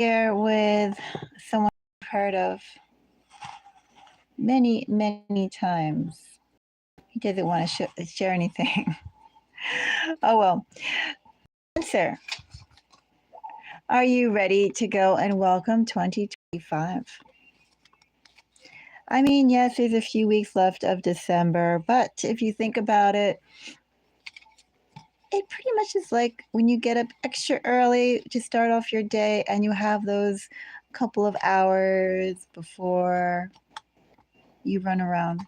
here with someone I've heard of many, many times. He doesn't want to share anything. Oh, well. Cancer, are you ready to go and welcome 2025? I mean, yes, there's a few weeks left of December, but if you think about it, it pretty much is like when you get up extra early to start off your day and you have those couple of hours before you run around.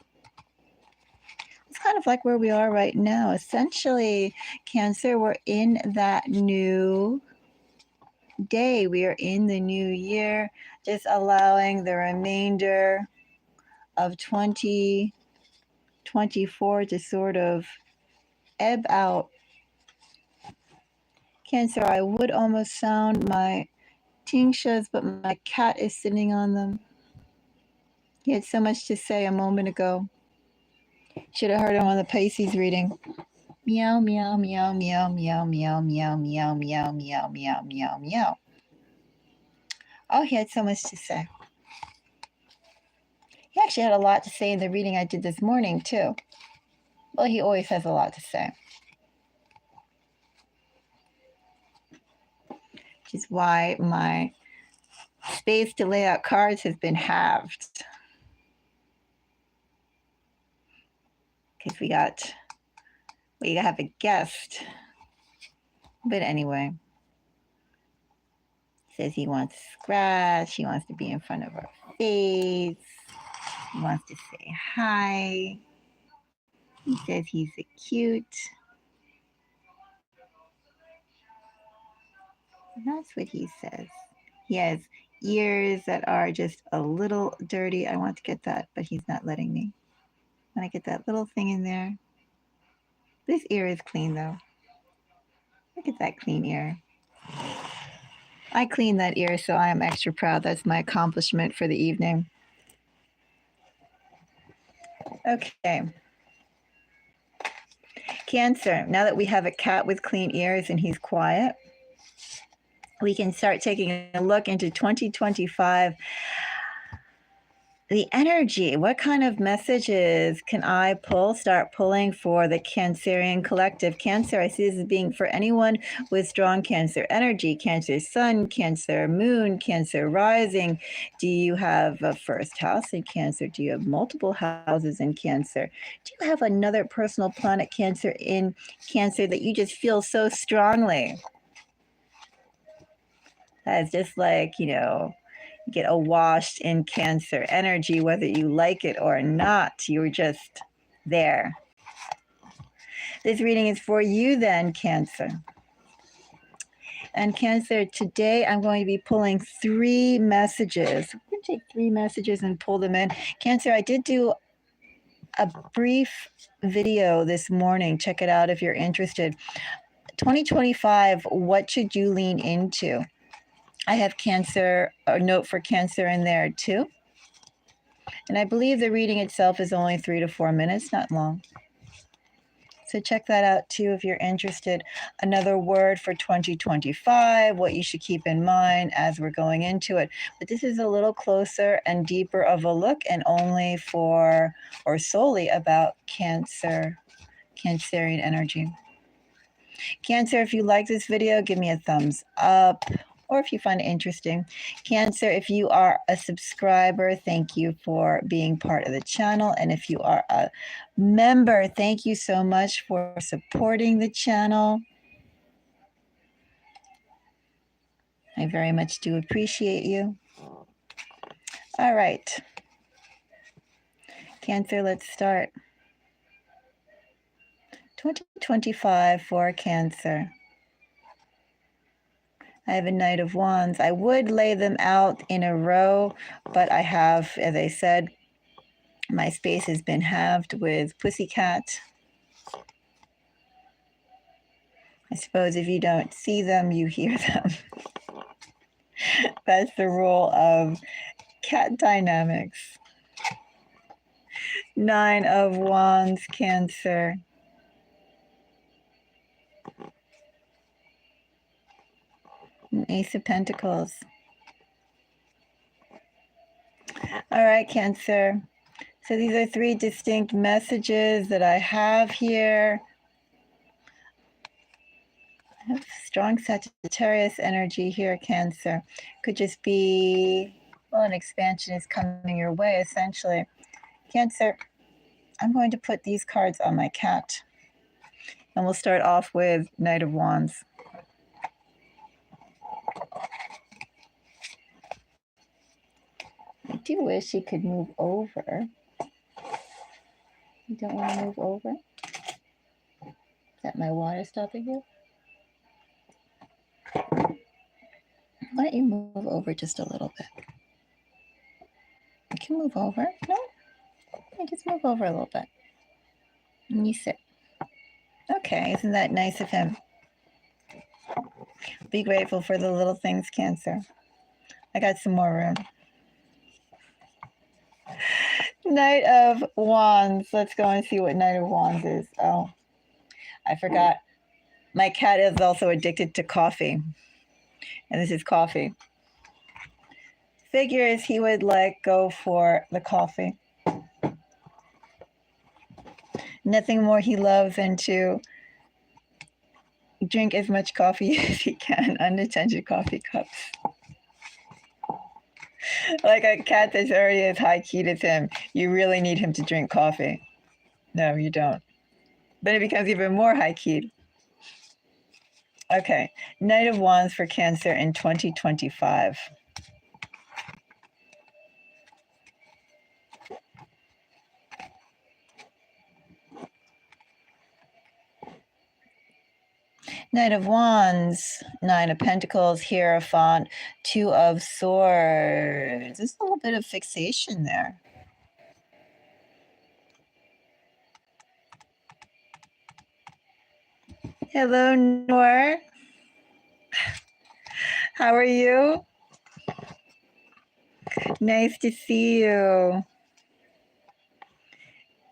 It's kind of like where we are right now. Essentially, Cancer, we're in that new day. We are in the new year, just allowing the remainder of 2024 to sort of ebb out. Cancer, I would almost sound my tinctures, but my cat is sitting on them. He had so much to say a moment ago. Should have heard him on the Pisces reading. Meow, meow, meow, meow, meow, meow, meow, meow, meow, meow, meow, meow, meow. Oh, he had so much to say. He actually had a lot to say in the reading I did this morning, too. Well, he always has a lot to say. Which is why my space to lay out cards has been halved. Because we have a guest. But anyway. Says he wants to scratch. He wants to be in front of our face. He wants to say hi. He says he's a cute. And that's what he says. He has ears that are just a little dirty. I want to get that, but he's not letting me. When I get that little thing in there. This ear is clean, though. Look at that clean ear. I cleaned that ear, so I am extra proud. That's my accomplishment for the evening. Okay. Cancer, now that we have a cat with clean ears and he's quiet, we can start taking a look into 2025. The energy, what kind of messages can I start pulling for the Cancerian collective? Cancer, I see this as being for anyone with strong Cancer energy, Cancer sun, Cancer moon, Cancer rising. Do you have a first house in Cancer? Do you have multiple houses in Cancer? Do you have another personal planet Cancer in Cancer that you just feel so strongly? That's just like, get awashed in Cancer energy, whether you like it or not. You're just there. This reading is for you then, Cancer. And Cancer, today I'm going to be pulling 3 messages. I'm going to take 3 messages and pull them in. Cancer, I did do a brief video this morning. Check it out if you're interested. 2025, what should you lean into? I have Cancer, a note for Cancer in there too. And I believe the reading itself is only 3 to 4 minutes, not long. So check that out too if you're interested. Another word for 2025, what you should keep in mind as we're going into it. But this is a little closer and deeper of a look and only for, or solely about Cancerian energy. Cancer, if you like this video, give me a thumbs up. Or if you find it interesting. Cancer, if you are a subscriber, thank you for being part of the channel. And if you are a member, thank you so much for supporting the channel. I very much do appreciate you. All right. Cancer, let's start. 2025 for Cancer. I have a Knight of Wands. I would lay them out in a row, but I have, as I said, my space has been halved with Pussycat. I suppose if you don't see them, you hear them. That's the role of cat dynamics. 9 of Wands, Cancer. Ace of Pentacles. All right, Cancer. So these are 3 distinct messages that I have here. I have strong Sagittarius energy here, Cancer. Could just be, well, an expansion is coming your way, essentially. Cancer, I'm going to put these cards on my cat. And we'll start off with Knight of Wands. I do wish he could move over. You don't want to move over? Is that my water stopping you? Why don't you move over just a little bit? You can move over. No? I just move over a little bit. And you sit. Okay, isn't that nice of him? Be grateful for the little things, Cancer. I got some more room. Knight of Wands. Let's go and see what Knight of Wands is. Oh, I forgot. My cat is also addicted to coffee. And this is coffee. Figures he would go for the coffee. Nothing more he loves than to drink as much coffee as he can, unattended coffee cups. Like a cat that's already as high keyed as him, you really need him to drink coffee. No, you don't. Then it becomes even more high keyed. Okay, Knight of Wands for Cancer in 2025. Knight of Wands, 9 of Pentacles, Hierophant, 2 of Swords. There's a little bit of fixation there. Hello, Noor. How are you? Nice to see you.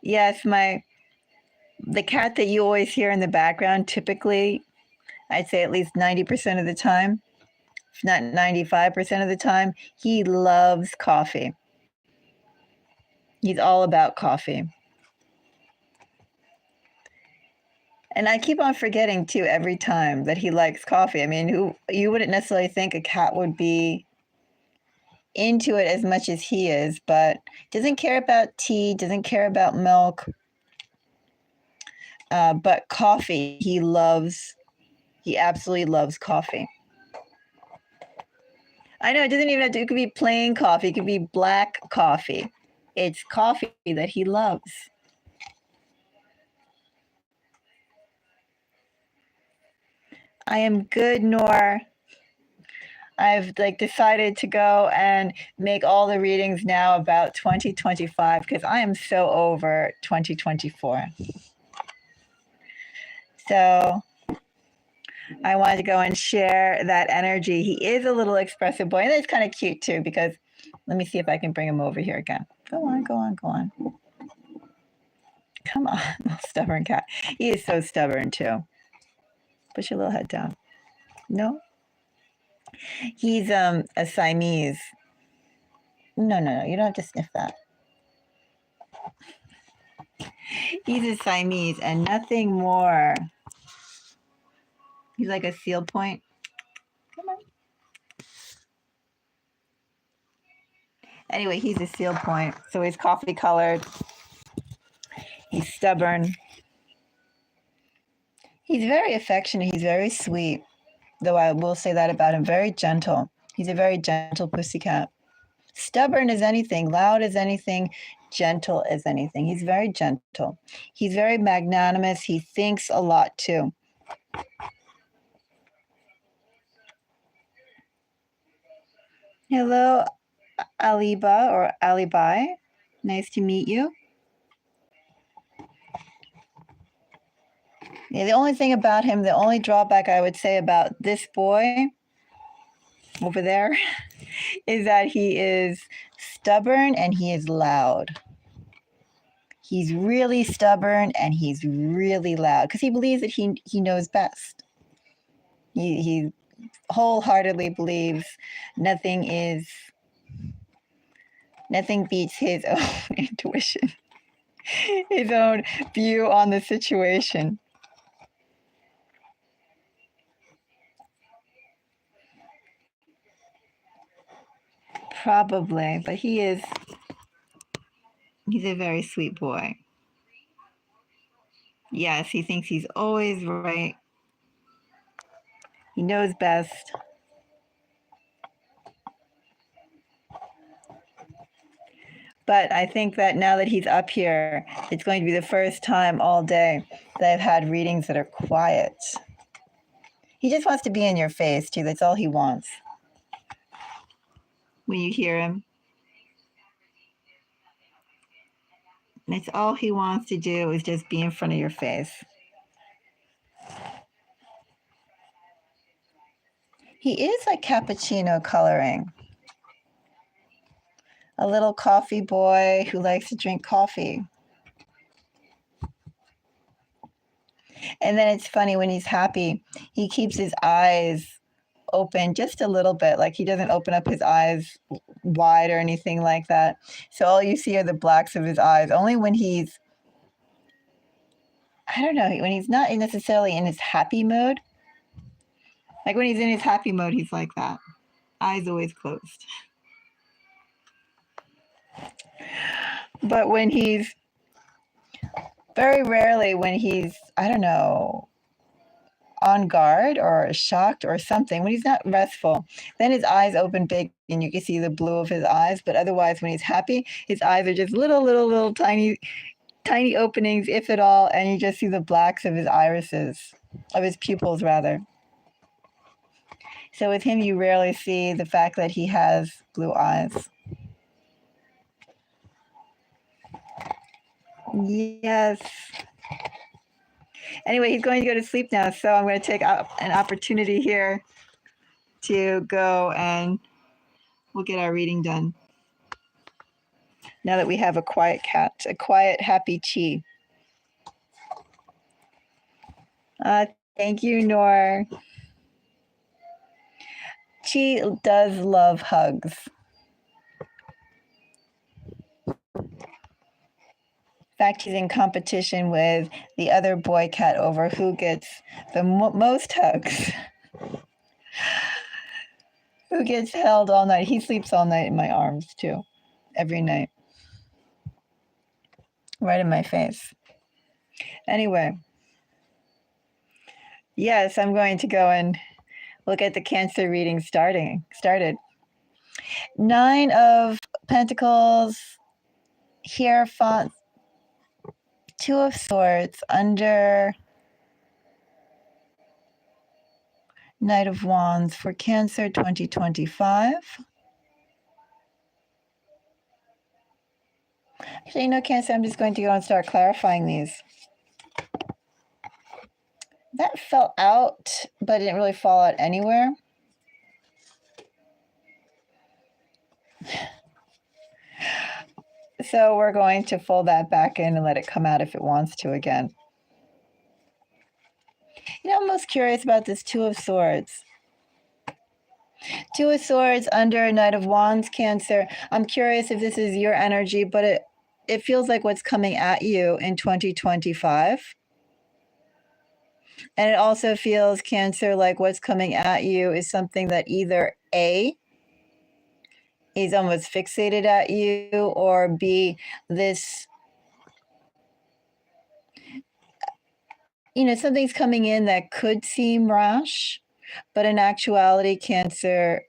Yes, the cat that you always hear in the background, typically, I'd say at least 90% of the time, if not 95% of the time, he loves coffee. He's all about coffee. And I keep on forgetting, too, every time that he likes coffee. I mean, you wouldn't necessarily think a cat would be into it as much as he is, but doesn't care about tea, doesn't care about milk. But coffee, he absolutely loves coffee. I know it doesn't even have to, it could be plain coffee, it could be black coffee. It's coffee that he loves. I am good, Noor. I've decided to go and make all the readings now about 2025 because I am so over 2024. So I wanted to go and share that energy. He is a little expressive boy, and it's kind of cute too because let me see if I can bring him over here again. Go on, go on, go on. Come on, little stubborn cat. He is so stubborn too. Push your little head down. No? He's a Siamese. No, you don't have to sniff that. He's a Siamese and nothing more. He's like a seal point. Come on. Anyway, he's a seal point. So he's coffee colored. He's stubborn. He's very affectionate. He's very sweet. Though I will say that about him. Very gentle. He's a very gentle pussycat. Stubborn as anything, loud as anything, gentle as anything. He's very gentle. He's very magnanimous. He thinks a lot too. Hello, Aliba or Alibi. Nice to meet you. Yeah, the only thing about him, the only drawback I would say about this boy over there is that he is stubborn and he is loud. He's really stubborn and he's really loud because he believes that he knows best. He wholeheartedly believes nothing is Nothing beats his own intuition, his own view on the situation. Probably, but he's a very sweet boy. Yes, he thinks he's always right. He knows best. But I think that now that he's up here, it's going to be the first time all day that I've had readings that are quiet. He just wants to be in your face, too. That's all he wants. When you hear him, that's all he wants to do is just be in front of your face. He is like cappuccino coloring. A little coffee boy who likes to drink coffee. And then it's funny when he's happy, he keeps his eyes open just a little bit. Like he doesn't open up his eyes wide or anything like that. So all you see are the blacks of his eyes. Only when he's, I don't know, when he's not necessarily in his happy mode. Like when he's in his happy mode, he's like that. Eyes always closed. But when he's, very rarely when he's, I don't know, on guard or shocked or something, when he's not restful, then his eyes open big and you can see the blue of his eyes. But otherwise, when he's happy, his eyes are just little tiny openings, if at all, and you just see the blacks of his irises, of his pupils rather. So with him, you rarely see the fact that he has blue eyes. Yes. Anyway, he's going to go to sleep now, so I'm going to take an opportunity here to go and we'll get our reading done. Now that we have a quiet cat, a quiet, happy Chi. Thank you, Noor. Chi does love hugs. In fact, he's in competition with the other boy cat over who gets the most hugs. Who gets held all night. He sleeps all night in my arms, too. Every night. Right in my face. Anyway. Yes, I'm going to go and look at the Cancer reading started. 9 of Pentacles. Hierophant. 2 of Swords under Knight of Wands for Cancer 2025. Actually, no, Cancer, I'm just going to go and start clarifying these. That fell out, but it didn't really fall out anywhere. So we're going to fold that back in and let it come out if it wants to again. You know, I'm most curious about this 2 of Swords. 2 of Swords under Knight of Wands, Cancer. I'm curious if this is your energy, but it feels like what's coming at you in 2025. And it also feels, Cancer, like what's coming at you is something that either A, is almost fixated at you, or B, this, you know, something's coming in that could seem rash, but in actuality, Cancer,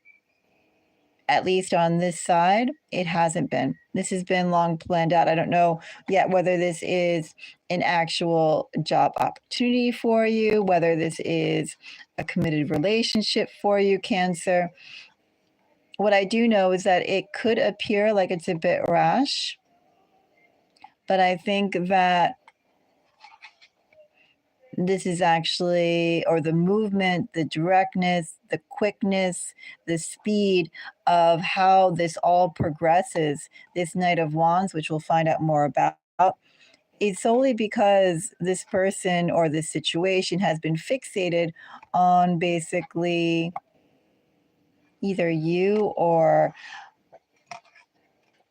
at least on this side, it hasn't been. This has been long planned out. I don't know yet whether this is an actual job opportunity for you, whether this is a committed relationship for you, Cancer. What I do know is that it could appear like it's a bit rash, but I think that this is actually, or the movement, the directness, the quickness, the speed of how this all progresses, this Knight of Wands, which we'll find out more about, is solely because this person or this situation has been fixated on basically either you or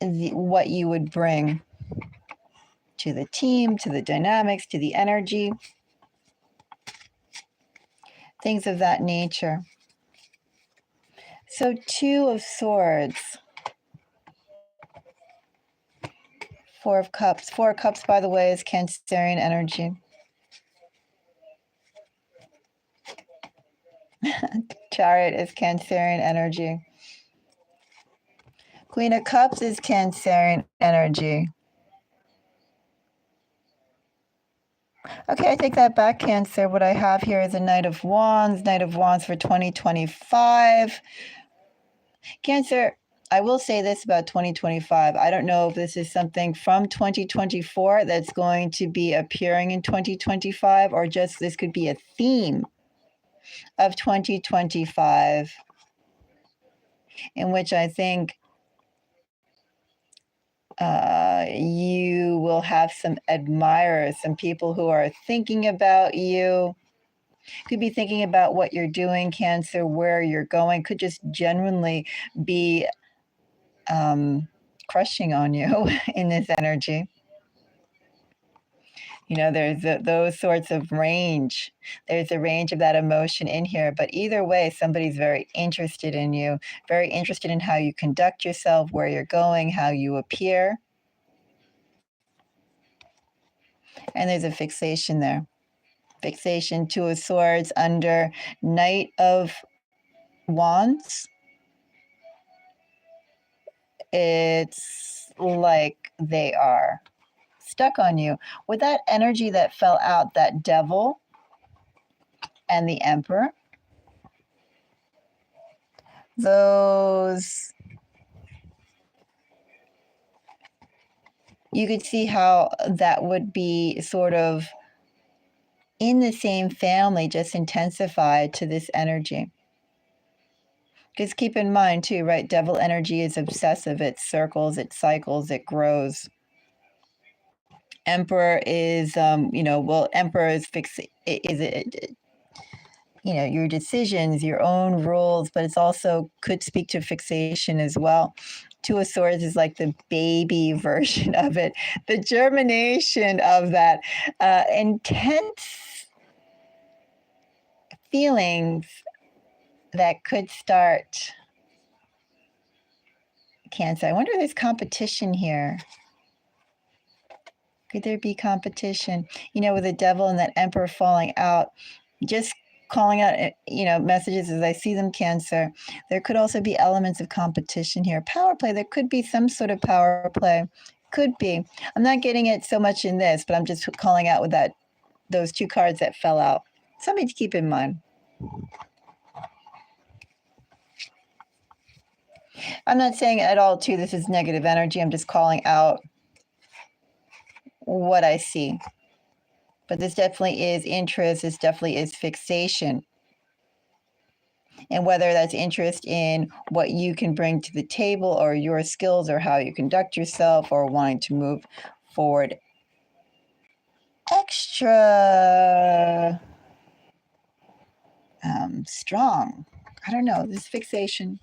what you would bring to the team, to the dynamics, to the energy, things of that nature. So 2 of Swords, 4 of Cups. 4 of Cups, by the way, is Cancerian energy. Chariot is Cancerian energy. Queen of Cups is Cancerian energy. Okay, I take that back, Cancer. What I have here is a Knight of Wands for 2025. Cancer, I will say this about 2025. I don't know if this is something from 2024 that's going to be appearing in 2025, or just this could be a theme of 2025, in which I think you will have some admirers, some people who are thinking about you. Could be thinking about what you're doing, Cancer, where you're going. Could just genuinely be crushing on you in this energy. You know, there's those sorts of range. There's a range of that emotion in here. But either way, somebody's very interested in you, very interested in how you conduct yourself, where you're going, how you appear. And there's a fixation there. Fixation, 2 of Swords under Knight of Wands. It's like they are stuck on you. With that energy that fell out, that Devil and the Emperor, those, you could see how that would be sort of in the same family, just intensified to this energy. Because keep in mind too, right? Devil energy is obsessive. It circles, it cycles, it grows. Emperor is, Emperor is your decisions, your own rules, but it's also could speak to fixation as well. 2 of Swords is like the baby version of it, the germination of that intense feelings that could start. Cancer, I wonder if there's competition here. Could there be competition? With the Devil and that Emperor falling out, just calling out, messages as I see them, Cancer. There could also be elements of competition here. Power play, there could be some sort of power play. Could be. I'm not getting it so much in this, but I'm just calling out with those 2 cards that fell out. Something to keep in mind. I'm not saying at all, too, this is negative energy. I'm just calling out what I see. But this definitely is interest. This definitely is fixation. And whether that's interest in what you can bring to the table or your skills or how you conduct yourself or wanting to move forward extra strong. I don't know, this fixation.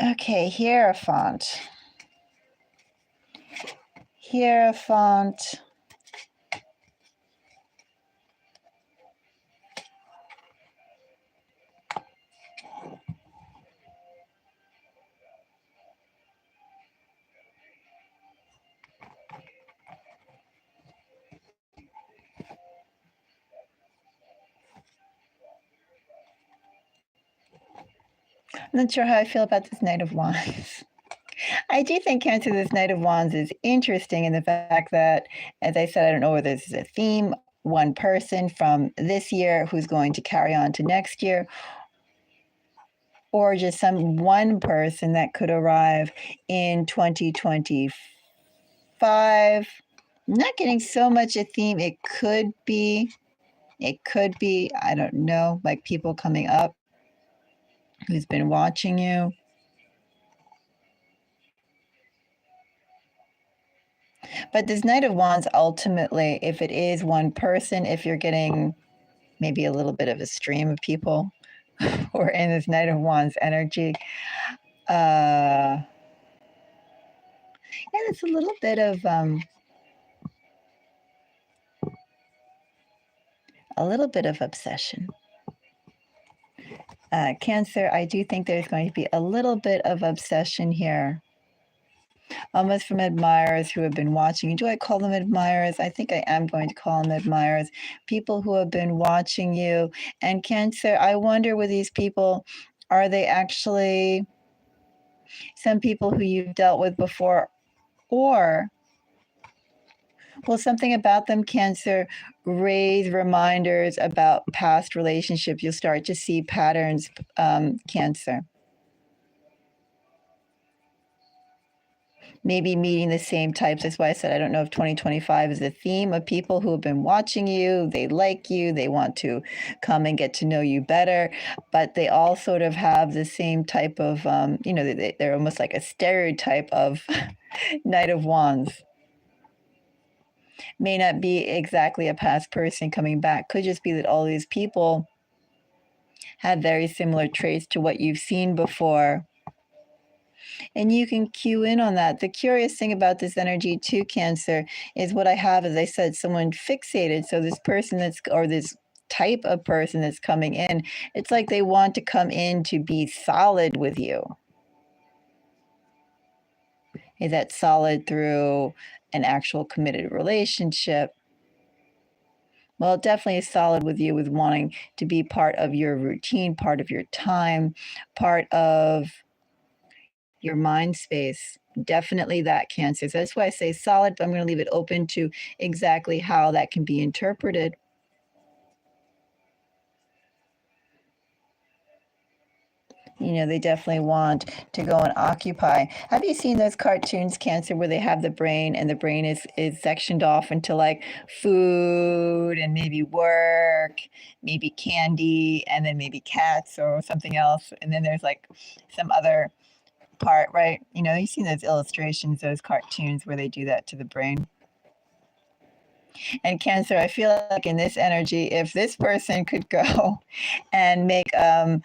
Okay, Hierophant. Hierophant. I'm not sure how I feel about this Knight of Wands. I do think, Cancer, this Knight of Wands is interesting in the fact that, as I said, I don't know whether this is a theme, one person from this year who's going to carry on to next year, or just one person that could arrive in 2025. I'm not getting so much a theme. It could be, I don't know, like people coming up who's been watching you. But this Knight of Wands, ultimately, if it is one person, if you're getting maybe a little bit of a stream of people We're in this Knight of Wands energy. And it's a little bit of obsession. Cancer, I do think there's going to be a little bit of obsession here. Almost from admirers who have been watching. Do I call them admirers? I think I am going to call them admirers. People who have been watching you. And Cancer, I wonder with these people, are they actually some people who you've dealt with before? Or will something about them, Cancer, raise reminders about past relationships? You'll start to see patterns, Cancer. Maybe meeting the same types. That's why I said I don't know if 2025 is a theme of people who have been watching you. They like you. They want to come and get to know you better. But they all sort of have the same type of, they're almost like a stereotype of Knight of Wands. May not be exactly a past person coming back. Could just be that all these people have very similar traits to what you've seen before. And you can cue in on that. The curious thing about this energy too, Cancer, is what I have, as I said, someone fixated. So this person this type of person that's coming in, it's like they want to come in to be solid with you. Is that solid through an actual committed relationship? Well, it definitely is solid with you, with wanting to be part of your routine, part of your time, part of your mind space. Definitely that, Cancer. So that's why I say solid, but I'm going to leave it open to exactly how that can be interpreted. They definitely want to go and occupy. Have you seen those cartoons, Cancer, where they have the brain and the brain is sectioned off into like food and maybe work, maybe candy, and then maybe cats or something else. And then there's like some other part, right? You've seen those illustrations, those cartoons where they do that to the brain. And Cancer, I feel like in this energy, if this person could go and make a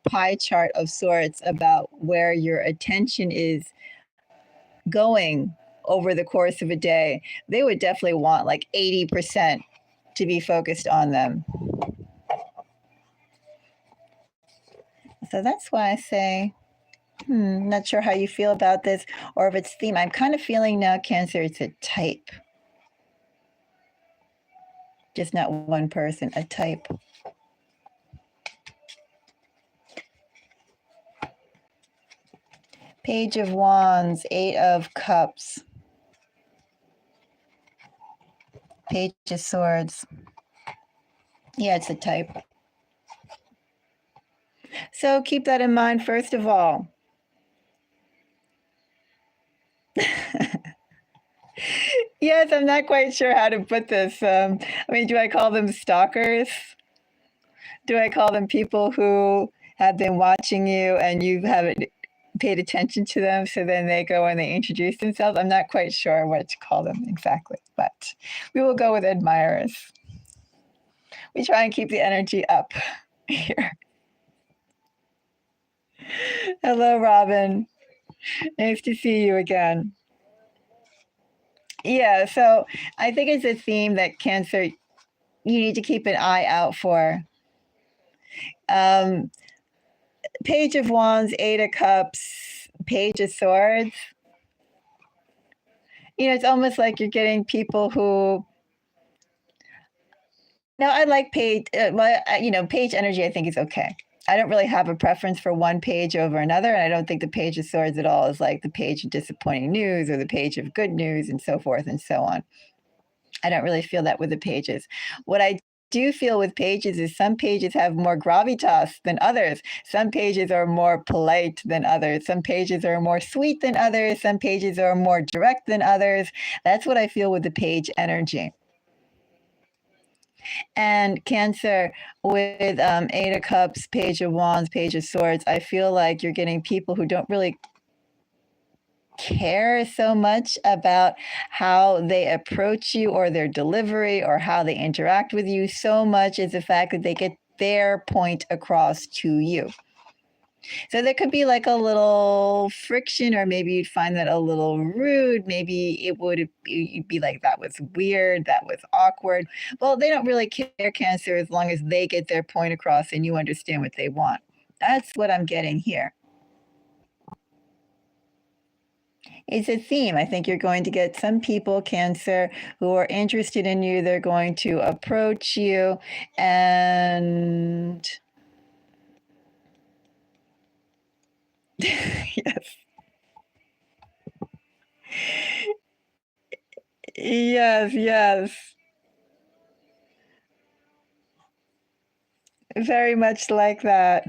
pie chart of sorts about where your attention is going over the course of a day, they would definitely want like 80% to be focused on them. So that's why I say, not sure how you feel about this or if it's theme. I'm kind of feeling now, Cancer, it's a type. Just not one person, a type. Page of Wands, 8 of Cups. Page of Swords. Yeah, it's a type. So keep that in mind, first of all. Yes, I'm not quite sure how to put this. Do I call them stalkers? Do I call them people who have been watching you and you haven't paid attention to them, so then they go and they introduce themselves? I'm not quite sure what to call them exactly, but we will go with admirers. We try and keep the energy up here. Hello, Robin. Nice to see you again. Yeah, so I think it's a theme that Cancer, you need to keep an eye out for. Page of Wands, 8 of Cups, Page of Swords. It's almost like you're getting people who. No, I like page. Page energy, I think is okay. I don't really have a preference for one page over another, and I don't think the Page of Swords at all is like the page of disappointing news or the page of good news and so forth and so on. I don't really feel that with the pages. What I do feel with pages is some pages have more gravitas than others. Some pages are more polite than others. Some pages are more sweet than others. Some pages are more direct than others. That's what I feel with the page energy. And Cancer, with 8 of Cups, Page of Wands, Page of Swords, I feel like you're getting people who don't really care so much about how they approach you or their delivery or how they interact with you so much as the fact that they get their point across to you. So there could be like a little friction, or maybe you'd find that a little rude. Maybe you'd be like, that was weird, that was awkward. Well, they don't really care, Cancer, as long as they get their point across and you understand what they want. That's what I'm getting here. It's a theme. I think you're going to get some people, Cancer, who are interested in you. They're going to approach you, and yes. Yes, yes. Very much like that.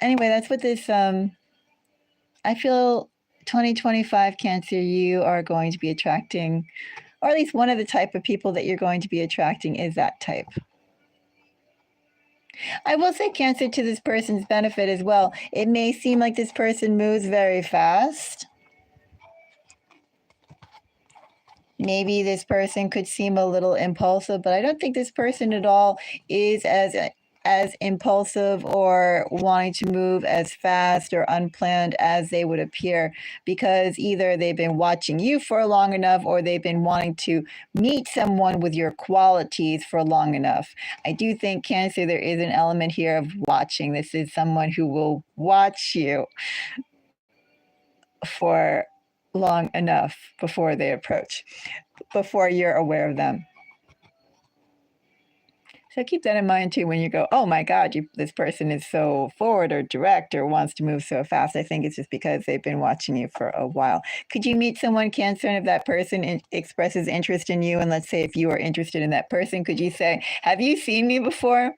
Anyway, that's what this I feel 2025 Cancer, you are going to be attracting, or at least one of the type of people that you're going to be attracting is that type. I will say, Cancer, to this person's benefit as well, it may seem like this person moves very fast. Maybe this person could seem a little impulsive, but I don't think this person at all is as impulsive or wanting to move as fast or unplanned as they would appear, because either they've been watching you for long enough, or they've been wanting to meet someone with your qualities for long enough. I do think, Cancer, there is an element here of watching. This is someone who will watch you for long enough before they approach, before you're aware of them. So keep that in mind too when you go, oh my God, this person is so forward or direct or wants to move so fast. I think it's just because they've been watching you for a while. Could you meet someone, Cancer, and if that person expresses interest in you, and let's say if you are interested in that person, could you say, have you seen me before?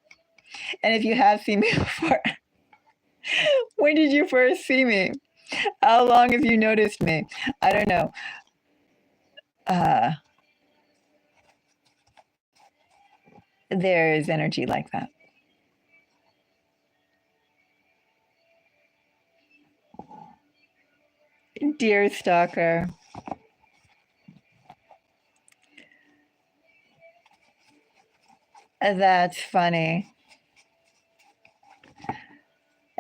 And if you have seen me before, when did you first see me? How long have you noticed me? I don't know. There's energy like that. Dear stalker. That's funny.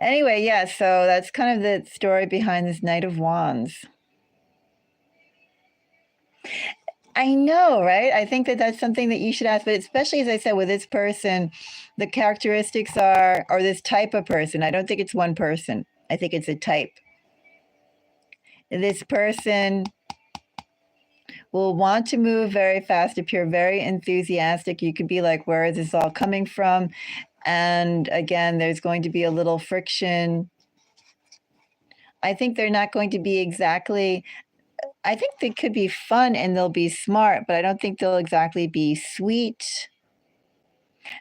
Anyway, yeah, so that's kind of the story behind this Knight of Wands. I know, right? I think that that's something that you should ask, but especially, as I said, with this person, the characteristics are, or this type of person, I don't think it's one person. I think it's a type. This person will want to move very fast, appear very enthusiastic. You could be like, where is this all coming from? And again, there's going to be a little friction. I think they're not going to be exactly, I think they could be fun and they'll be smart, but I don't think they'll exactly be sweet.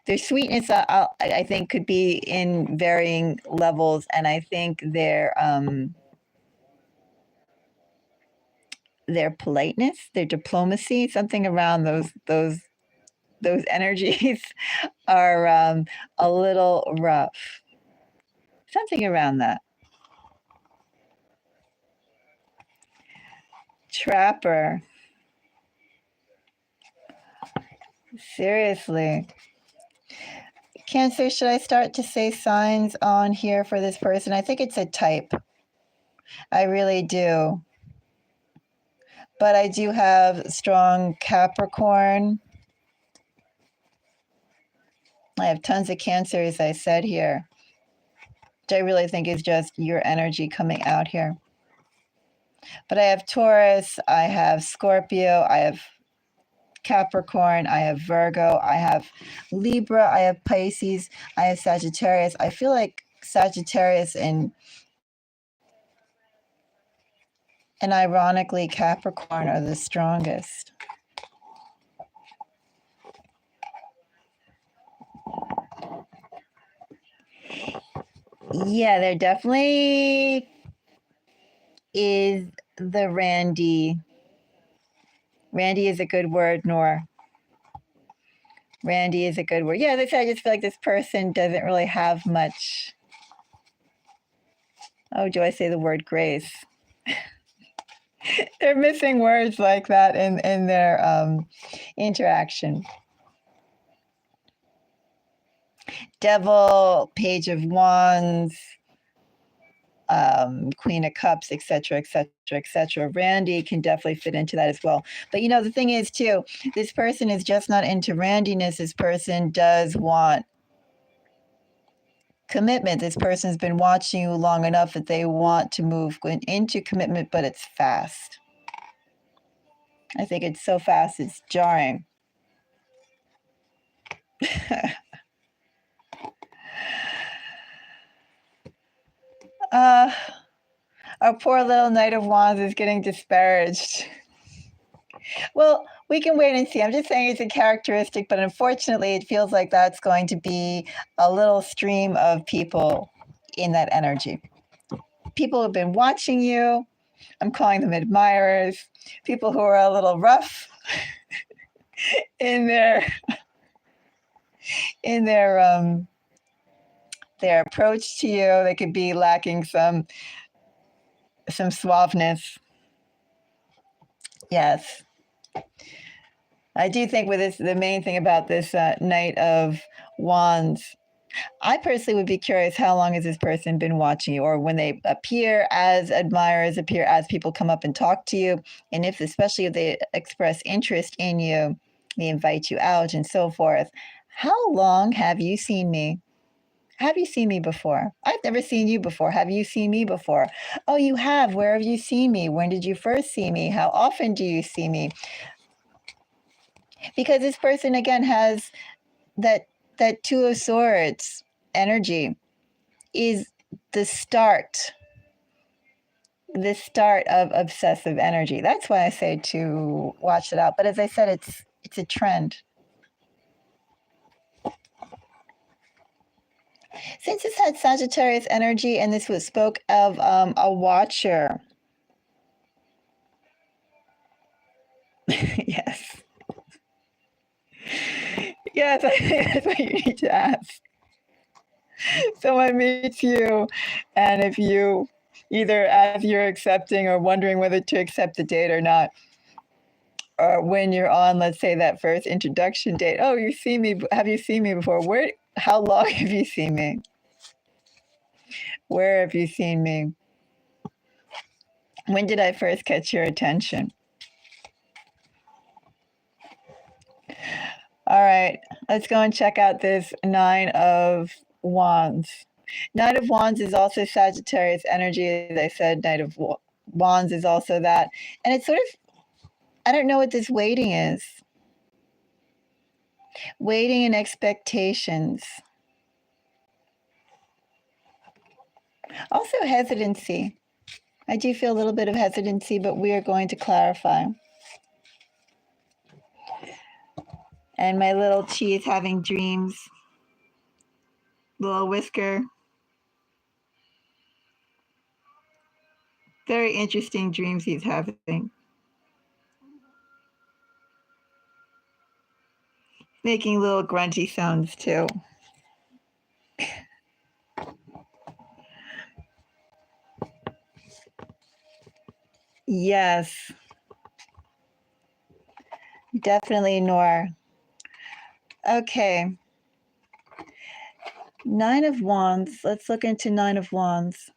Their sweetness, I think, could be in varying levels, and I think their politeness, their diplomacy, something around those energies are a little rough. Something around that. Trapper. Seriously. Cancer, should I start to say signs on here for this person? I think it's a type. I really do. But I do have strong Capricorn. I have tons of Cancer, as I said here, which I really think is just your energy coming out here. But I have Taurus, I have Scorpio, I have Capricorn, I have Virgo, I have Libra, I have Pisces, I have Sagittarius. I feel like Sagittarius and ironically Capricorn are the strongest. Yeah, there definitely is the Randy. Randy is a good word, Nor. Randy is a good word. Yeah, as I said, I just feel like this person doesn't really have much. Oh, do I say the word grace? They're missing words like that in their interaction. Devil, Page of Wands, Queen of Cups, etc., etc., etc. Randy can definitely fit into that as well. But you know, the thing is too, this person is just not into randiness. This person does want commitment. This person's been watching you long enough that they want to move into commitment, but it's fast. I think it's so fast, it's jarring. Our poor little Knight of Wands is getting disparaged. Well, we can wait and see. I'm just saying it's a characteristic, but unfortunately, it feels like that's going to be a little stream of people in that energy. People who've been watching you. I'm calling them admirers. People who are a little rough in their approach to you. They could be lacking some suaveness. Yes. I do think with this, the main thing about this Knight of Wands, I personally would be curious, how long has this person been watching you? Or when they appear as admirers, appear as people come up and talk to you, and if, especially if they express interest in you, they invite you out and so forth. How long have you seen me? Have you seen me before? I've never seen you before. Have you seen me before? Oh, you have. Where have you seen me? When did you first see me? How often do you see me? Because this person, again, has that Two of Swords energy is the start of obsessive energy. That's why I say to watch it out. But as I said, it's a trend. Since this had Sagittarius energy and this was spoke of a watcher. Yes. Yes, that's what you need to ask. Someone meets you, and if you either as you're accepting or wondering whether to accept the date or not, or when you're on, let's say, that first introduction date, oh, you see me, have you seen me before? Where, how long have you seen me? Where have you seen me? When did I first catch your attention? All right, let's go and check out this Nine of Wands. Knight of Wands is also Sagittarius energy. As I said, Knight of Wands is also that. And it's sort of, I don't know what this waiting is. Waiting and expectations. Also hesitancy. I do feel a little bit of hesitancy, but we are going to clarify. And my little Chi is having dreams. Little Whisker. Very interesting dreams he's having. Making little grunty sounds too. Yes. Definitely Nor. Okay. Nine of Wands. Let's look into Nine of Wands.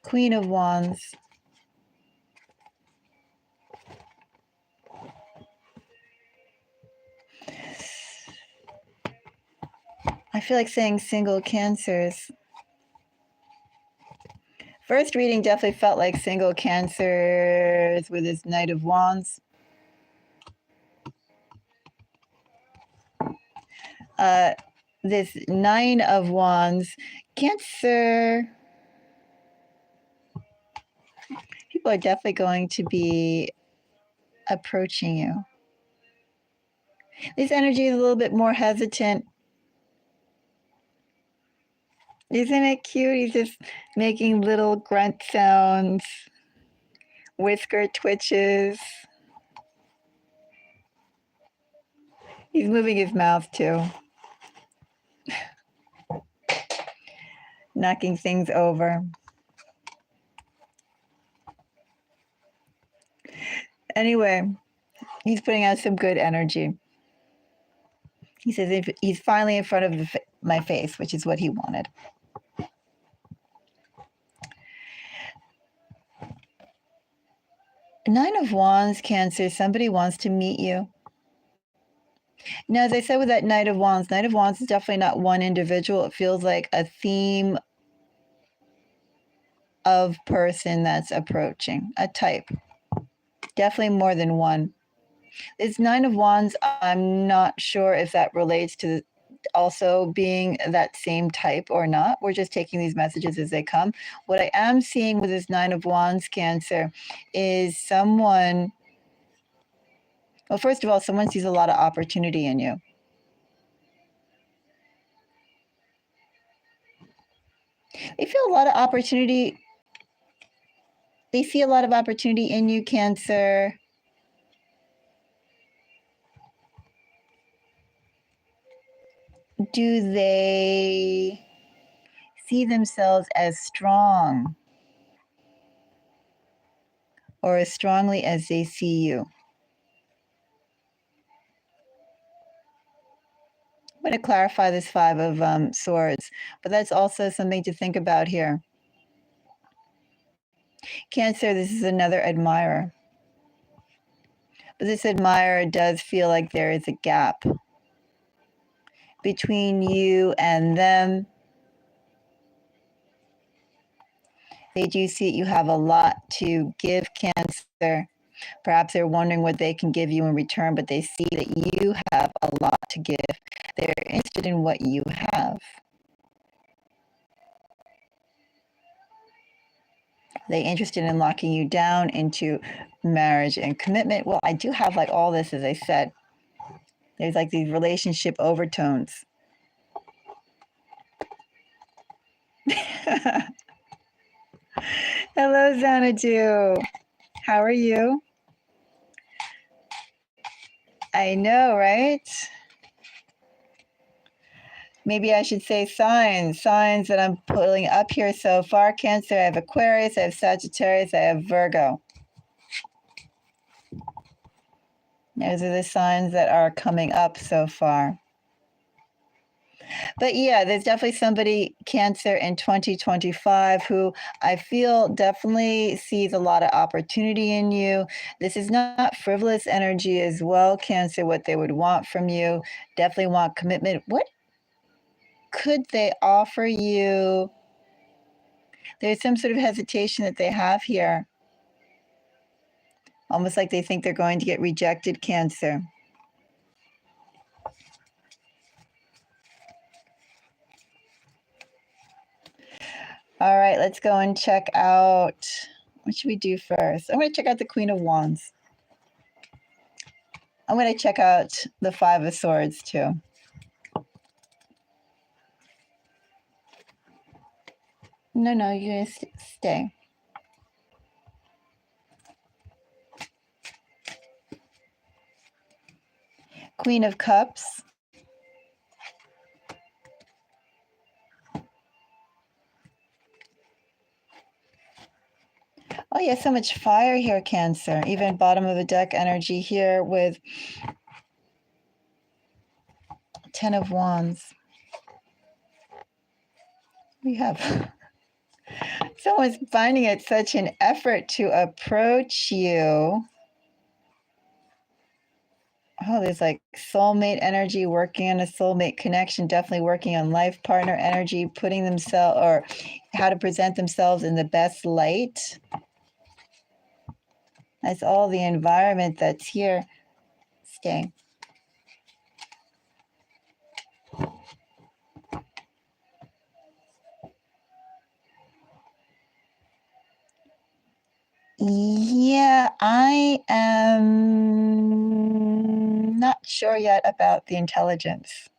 Queen of Wands. I feel like saying single Cancers. First reading definitely felt like single Cancers with this Knight of Wands. This Nine of Wands, Cancer. People are definitely going to be approaching you. This energy is a little bit more hesitant. Isn't it cute? He's just making little grunt sounds, whisker twitches. He's moving his mouth too. Knocking things over. Anyway, he's putting out some good energy. He says if he's finally in front of my face, which is what he wanted. Nine of Wands, Cancer, somebody wants to meet you. Now, as I said with that Knight of Wands is definitely not one individual. It feels like a theme of person that's approaching, a type. Definitely more than one. This Nine of Wands, I'm not sure if that relates to also being that same type or not. We're just taking these messages as they come. What I am seeing with this Nine of Wands, Cancer, is someone, well, first of all, someone sees a lot of opportunity in you. They feel a lot of opportunity. They see a lot of opportunity in you, Cancer. Do they see themselves as strong or as strongly as they see you? I'm going to clarify this Five of Swords, but that's also something to think about here. Cancer, this is another admirer. But this admirer does feel like there is a gap between you and them. They do see you have a lot to give, Cancer. Perhaps they're wondering what they can give you in return, but they see that you have a lot to give. They're interested in what you have. They're interested in locking you down into marriage and commitment. Well, I do have like all this, as I said. There's like these relationship overtones. Hello, Xanadu. How are you? I know, right? Maybe I should say signs that I'm pulling up here so far. Cancer, I have Aquarius, I have Sagittarius, I have Virgo. Those are the signs that are coming up so far. But yeah, there's definitely somebody, Cancer, in 2025 who I feel definitely sees a lot of opportunity in you. This is not frivolous energy as well, Cancer, what they would want from you. Definitely want commitment. What could they offer you? There's some sort of hesitation that they have here. Almost like they think they're going to get rejected, Cancer. All right, let's go and check out, what should we do first? I'm going to check out the Queen of Wands. I'm going to check out the Five of Swords too. No, you're going to stay. Queen of Cups. Oh, yeah, so much fire here, Cancer. Even bottom of the deck energy here with Ten of Wands. We have someone's finding it such an effort to approach you. Oh, there's like soulmate energy, working on a soulmate connection, definitely working on life partner energy, putting themselves or how to present themselves in the best light. That's all the environment that's here. Stay. Yeah, I am not sure yet about the intelligence.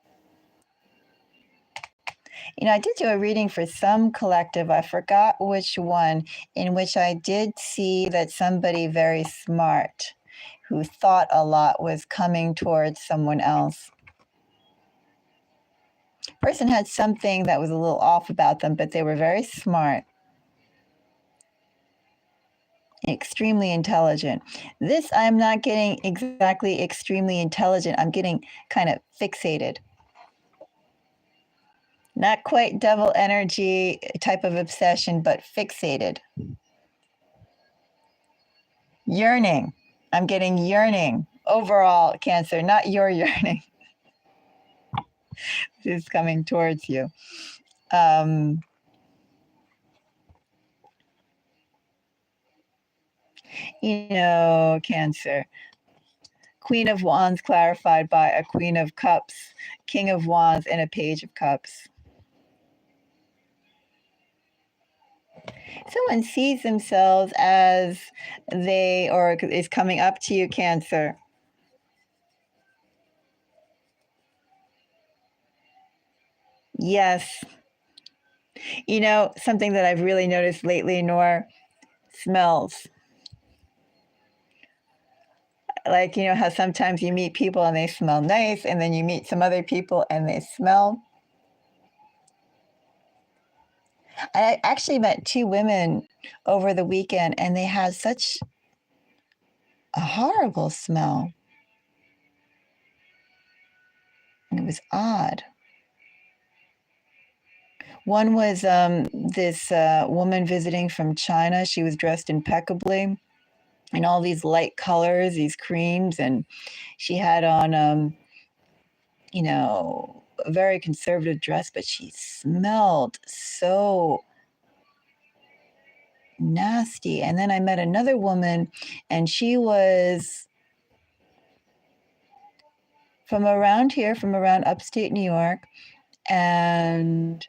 I did do a reading for some collective, I forgot which one, in which I did see that somebody very smart who thought a lot was coming towards someone else. Person had something that was a little off about them, but they were very smart. extremely intelligent. This, I'm not getting exactly extremely intelligent. I'm getting kind of fixated. Not quite devil energy type of obsession, but fixated. Yearning. I'm getting yearning. Overall, Cancer, not your yearning. This is coming towards you. You know, Cancer. Queen of Wands clarified by a Queen of Cups, King of Wands, and a Page of Cups. Someone sees themselves as they, or is coming up to you, Cancer. Yes. You know, something that I've really noticed lately, Nor, smells. Like, you know how sometimes you meet people and they smell nice, and then you meet some other people and they smell. I actually met 2 women over the weekend, and they had such a horrible smell. And it was odd. One was this woman visiting from China. She was dressed impeccably in all these light colors, these creams, and she had on, you know, a very conservative dress, but she smelled so nasty. And then I met another woman, and she was from around here, from around upstate New York, and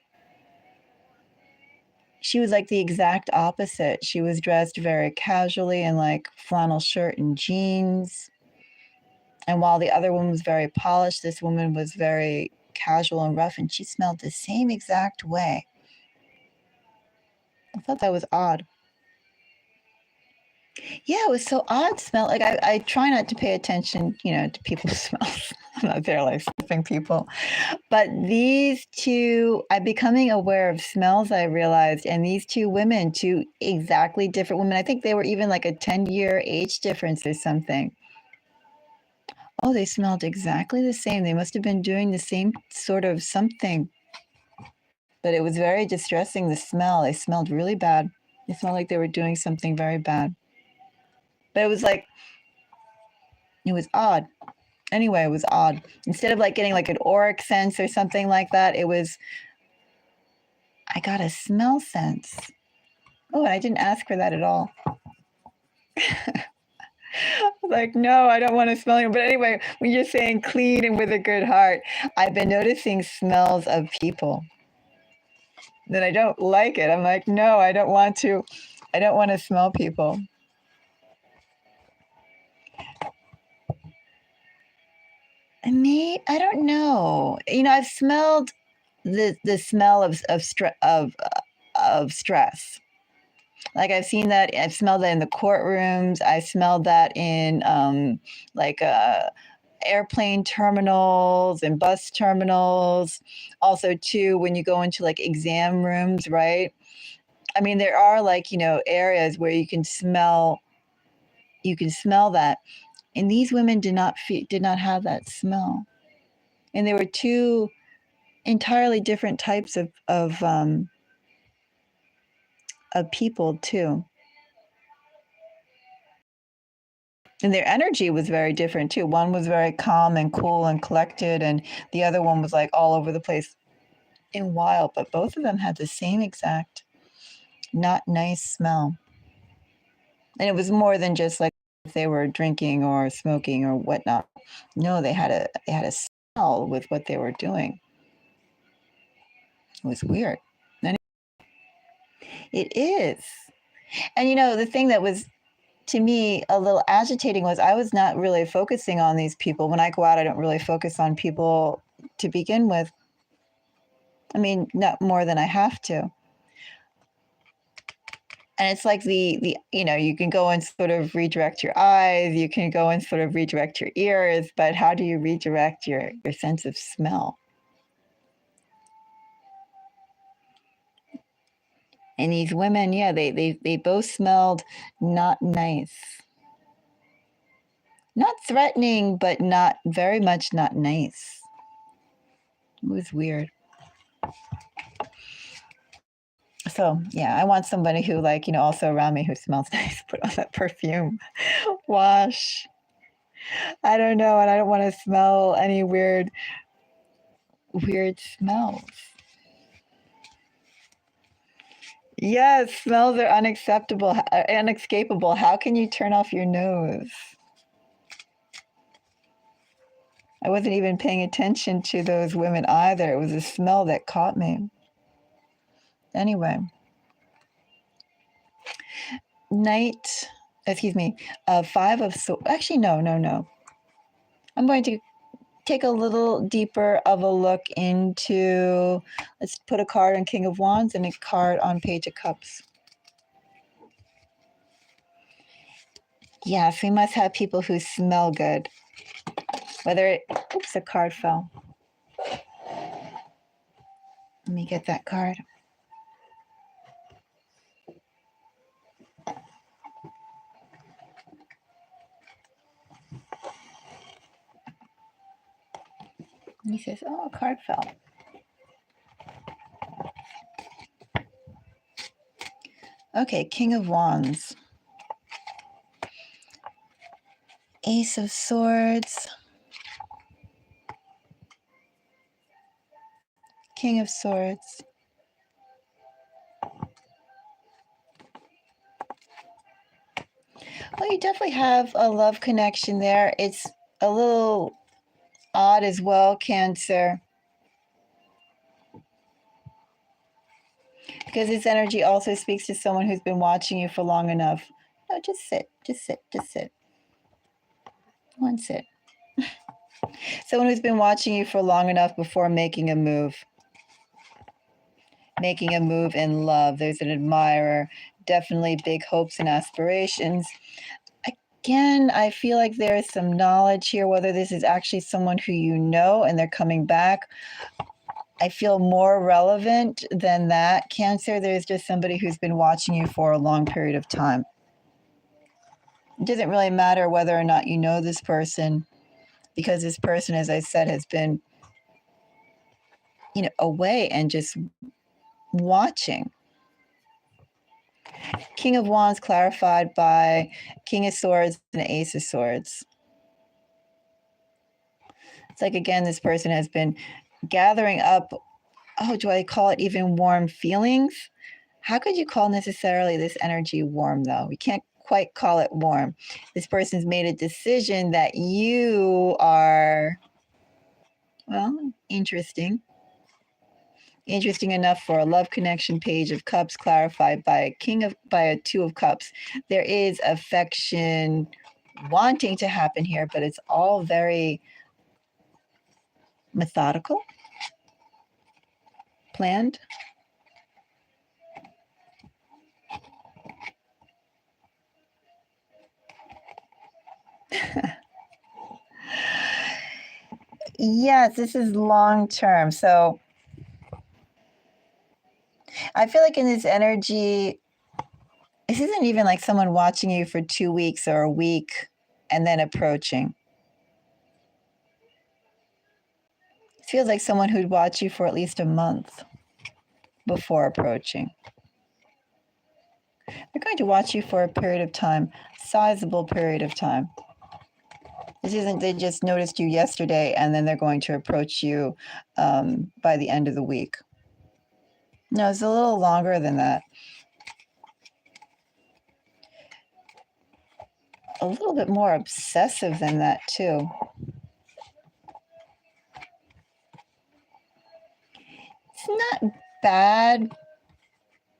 she was like the exact opposite. She was dressed very casually in like flannel shirt and jeans. And while the other one was very polished, this woman was very casual and rough, and she smelled the same exact way. I thought that was odd. Yeah, it was so odd smell. Like I try not to pay attention, you know, to people's smells. I'm not there like sniffing people. But these 2, I'm becoming aware of smells, I realized, and these 2 women, 2 exactly different women. I think they were even like a 10-year age difference or something. Oh, they smelled exactly the same. They must have been doing the same sort of something. But it was very distressing, the smell. They smelled really bad. They smelled like they were doing something very bad. But it was like, it was odd. Anyway, it was odd. Instead of like getting like an auric sense or something like that, it was, I got a smell sense. Oh, and I didn't ask for that at all. Like, no, I don't want to smell you. But anyway, when you're saying clean and with a good heart, I've been noticing smells of people that I don't like it. I'm like, no, I don't want to. I don't want to smell people. And me, I don't know. You know, I've smelled the smell of stress. Like I've seen that. I've smelled that in the courtrooms. I smelled that in like airplane terminals and bus terminals. Also, too, when you go into like exam rooms, right? I mean, there are like, you know, areas where you can smell that. And these women did not have that smell. And there were 2 entirely different types of people too. And their energy was very different too. One was very calm and cool and collected, and the other one was like all over the place and wild. But both of them had the same exact not nice smell. And it was more than just like if they were drinking or smoking or whatnot. No, they had a smell with what they were doing. It was weird. It is. And you know, the thing that was to me a little agitating was I was not really focusing on these people. When I go out, I don't really focus on people to begin with. I mean, not more than I have to. And it's like the you know, you can go and sort of redirect your eyes, you can go and sort of redirect your ears, but how do you redirect your sense of smell? And these women, yeah, they both smelled not nice. Not threatening, but not very much not nice. It was weird. So yeah, I want somebody who, like, also around me who smells nice, put on that perfume. Wash. I don't know, and I don't want to smell any weird smells. Yes, smells are unacceptable, unescapable. How can you turn off your nose? I wasn't even paying attention to those women either. It was a smell that caught me. Anyway, Five of Swords. Actually, no. I'm going to take a little deeper of a look into, let's put a card on King of Wands and a card on Page of Cups. Yes, we must have people who smell good. Oops, a card fell. Let me get that card. He says, oh, a card fell. Okay, King of Wands. Ace of Swords. King of Swords. Well, you definitely have a love connection there. It's a little odd as well, Cancer. Because this energy also speaks to someone who's been watching you for long enough. No, just sit. One sit. Someone who's been watching you for long enough before making a move. Making a move in love. There's an admirer. Definitely big hopes and aspirations. Again, I feel like there is some knowledge here, whether this is actually someone who you know and they're coming back. I feel more relevant than that, Cancer. There's just somebody who's been watching you for a long period of time. It doesn't really matter whether or not you know this person, because this person, as I said, has been, away and just watching. King of Wands clarified by King of Swords and Ace of Swords. It's like, again, this person has been gathering up, do I call it even warm feelings? How could you call necessarily this energy warm, though? We can't quite call it warm. This person's made a decision that you are, well, interesting. Interesting enough for a love connection. Page of Cups clarified by a Two of Cups. There is affection wanting to happen here, but it's all very methodical, planned. Yes, this is long term. So I feel like in this energy, this isn't even like someone watching you for 2 weeks or a week and then approaching. It feels like someone who'd watch you for at least a month before approaching. They're going to watch you for a period of time, sizable period of time. This isn't they just noticed you yesterday and then they're going to approach you by the end of the week. No, it's a little longer than that. A little bit more obsessive than that, too. It's not bad,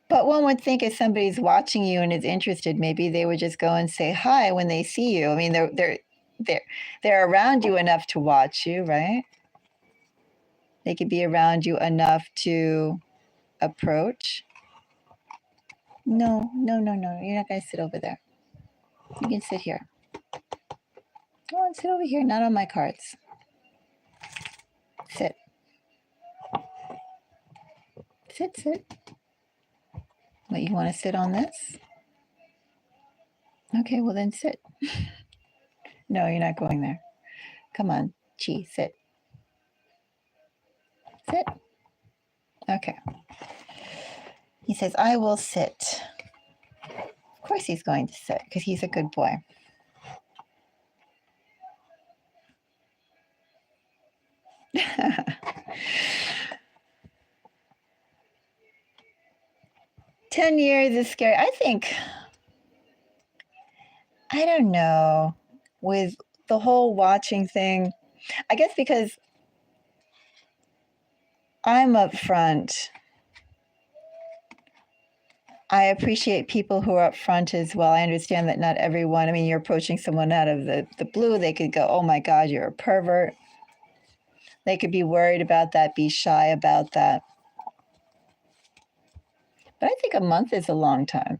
but one would think if somebody's watching you and is interested, maybe they would just go and say hi when they see you. I mean, they're around you enough to watch you, right? They could be around you enough to approach. No. You're not going to sit over there. You can sit here. Go on, sit over here, not on my cards. Sit. Sit. What, you want to sit on this? Okay, well then sit. No, you're not going there. Come on, Chi, sit. Sit. Okay. He says, I will sit. Of course he's going to sit because he's a good boy. "10 years is scary." I think, I don't know, with the whole watching thing, I guess because I'm up front, I appreciate people who are up front as well. I understand that not everyone, I mean, you're approaching someone out of the blue, they could go, oh my God, you're a pervert. They could be worried about that, be shy about that. But I think a month is a long time.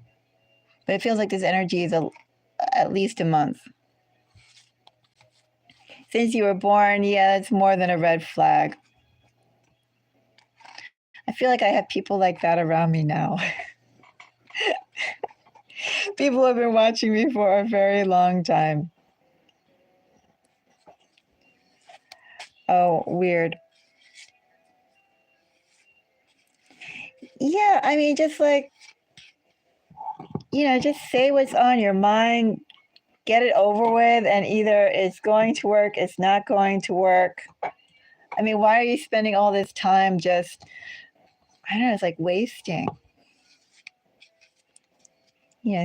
But it feels like this energy is at least a month. Since you were born, yeah, it's more than a red flag. I feel like I have people like that around me now. People who have been watching me for a very long time. Oh, weird. Yeah, I mean, just like, just say what's on your mind, get it over with, and either it's going to work, it's not going to work. I mean, why are you spending all this time just, I don't know, it's like wasting.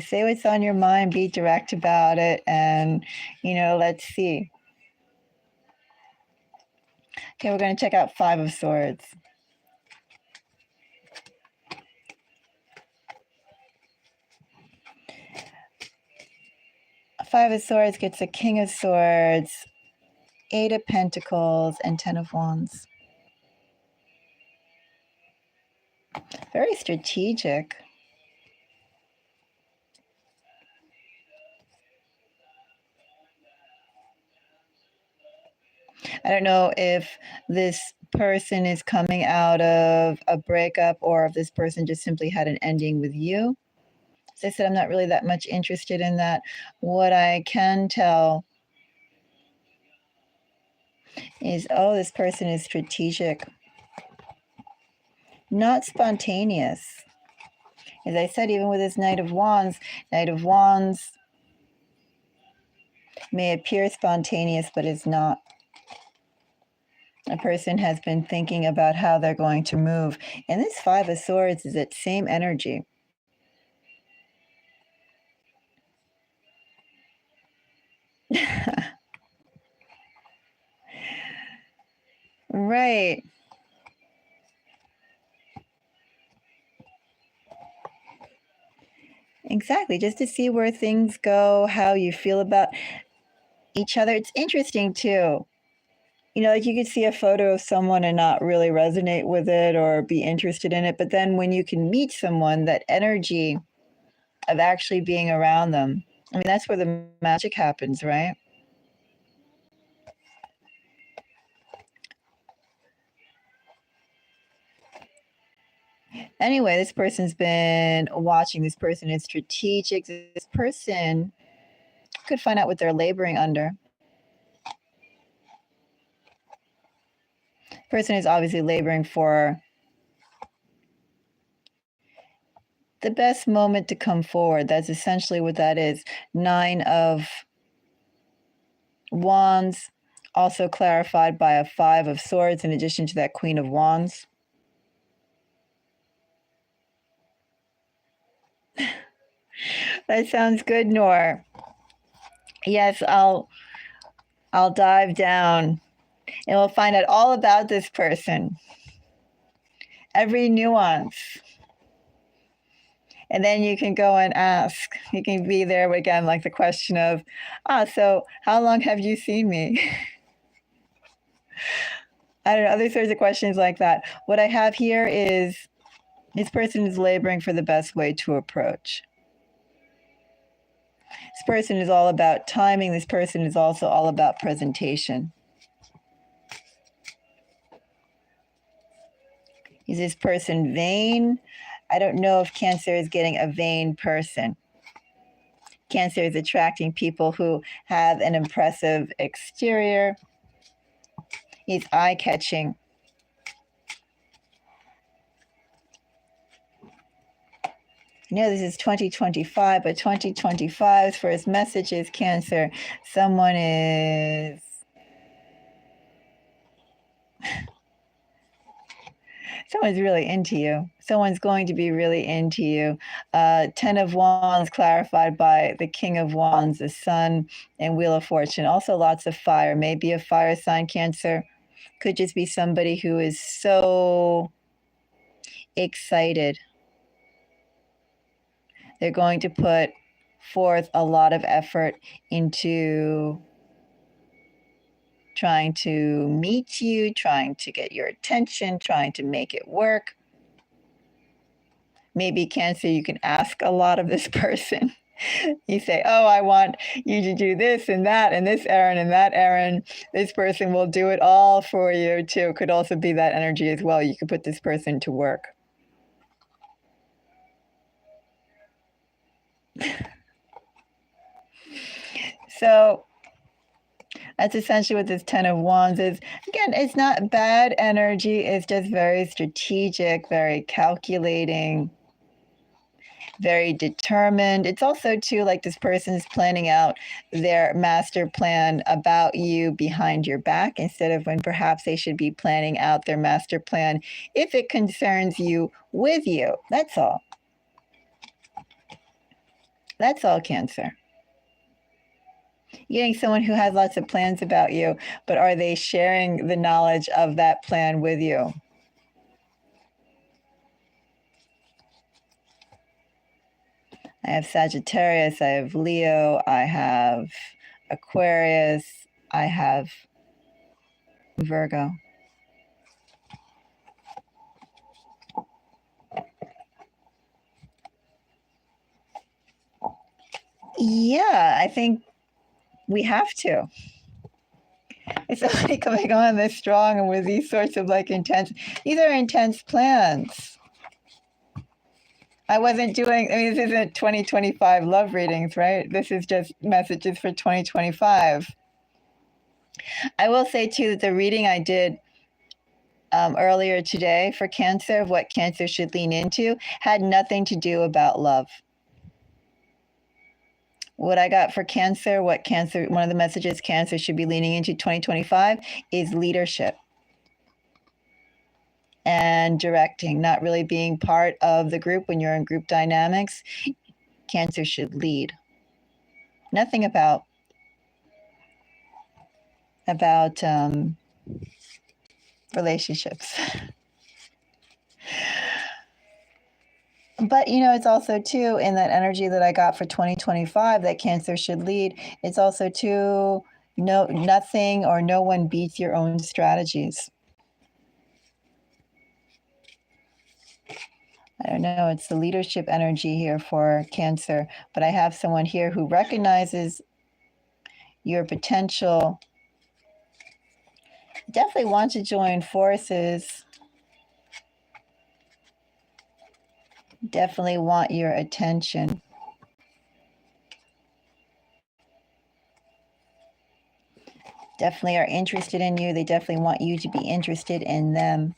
Say what's on your mind, be direct about it, and, let's see. Okay, we're going to check out 5 of Swords. Five of Swords gets a King of Swords, 8 of Pentacles, and 10 of Wands. Very strategic. I don't know if this person is coming out of a breakup or if this person just simply had an ending with you. As I said, I'm not really that much interested in that. What I can tell is, this person is strategic, not spontaneous. As I said, even with this Knight of Wands may appear spontaneous, but is not. A person has been thinking about how they're going to move. And this 5 of Swords is that same energy. Right. Exactly. Just to see where things go, how you feel about each other. It's interesting too. Like you could see a photo of someone and not really resonate with it or be interested in it. But then when you can meet someone, that energy of actually being around them, I mean, that's where the magic happens, right? Anyway, this person's been watching. This person is strategic. This person could find out what they're laboring under. Person is obviously laboring for the best moment to come forward. That's essentially what that is. 9 of Wands, also clarified by a 5 of Swords in addition to that Queen of Wands. That sounds good, Noor. Yes, I'll dive down and we'll find out all about this person. Every nuance. And then you can go and ask. You can be there again, like the question of, so how long have you seen me? I don't know, other sorts of questions like that. What I have here is this person is laboring for the best way to approach. This person is all about timing. This person is also all about presentation. Is this person vain? I don't know if Cancer is getting a vain person. Cancer is attracting people who have an impressive exterior. He's eye-catching. This is 2025, but 2025's first message is Cancer. Someone's really into you. Someone's going to be really into you. 10 of Wands clarified by the King of Wands, the Sun, and Wheel of Fortune. Also lots of fire. Maybe a fire sign, Cancer. Could just be somebody who is so excited. They're going to put forth a lot of effort into trying to meet you, trying to get your attention, trying to make it work. Maybe Cancer, you can ask a lot of this person. You say, oh, I want you to do this and that and this errand and that errand. This person will do it all for you too. Could also be that energy as well. You could put this person to work. So that's essentially what this 10 of Wands is. Again, it's not bad energy. It's just very strategic, very calculating, very determined. It's also too like this person is planning out their master plan about you behind your back instead of when perhaps they should be planning out their master plan if it concerns you with you. That's all. That's all, Cancer. You're getting someone who has lots of plans about you, but are they sharing the knowledge of that plan with you? I have Sagittarius, I have Leo, I have Aquarius, I have Virgo. Yeah, I think we have to. It's somebody coming on this strong and with these sorts of like intense, these are intense plans. I wasn't doing, this isn't 2025 love readings, right? This is just messages for 2025. I will say too that the reading I did earlier today for Cancer, of what Cancer should lean into, had nothing to do about love. What I got for Cancer, one of the messages Cancer should be leaning into 2025 is leadership and directing, not really being part of the group when you're in group dynamics. Cancer should lead. Nothing about relationships. But, it's also, too, in that energy that I got for 2025 that Cancer should lead, it's also, too, nothing or no one beats your own strategies. I don't know, it's the leadership energy here for Cancer, but I have someone here who recognizes your potential, definitely wants to join forces, definitely want your attention. Definitely are interested in you. They definitely want you to be interested in them.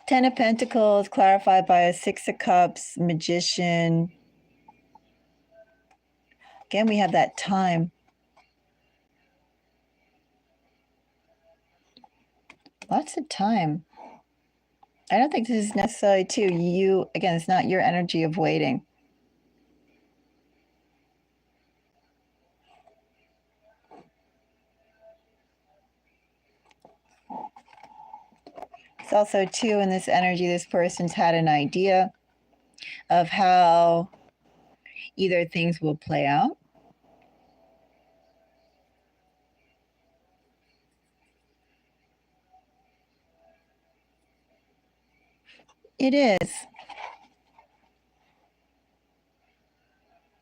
Ten of Pentacles clarified by a Six of Cups, Magician. Again, we have that time. Lots of time. I don't think this is necessarily too you. Again, it's not your energy of waiting. It's also too in this energy, this person's had an idea of how either things will play out. It is.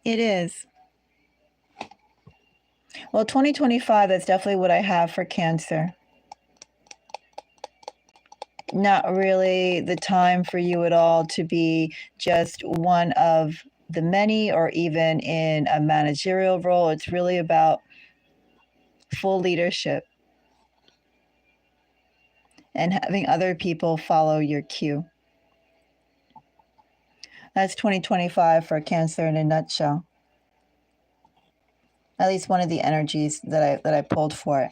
It is. Well, 2025, that's definitely what I have for Cancer. Not really the time for you at all to be just one of the many or even in a managerial role. It's really about full leadership and having other people follow your cue. That's 2025 for Cancer in a nutshell. At least one of the energies that I pulled for it.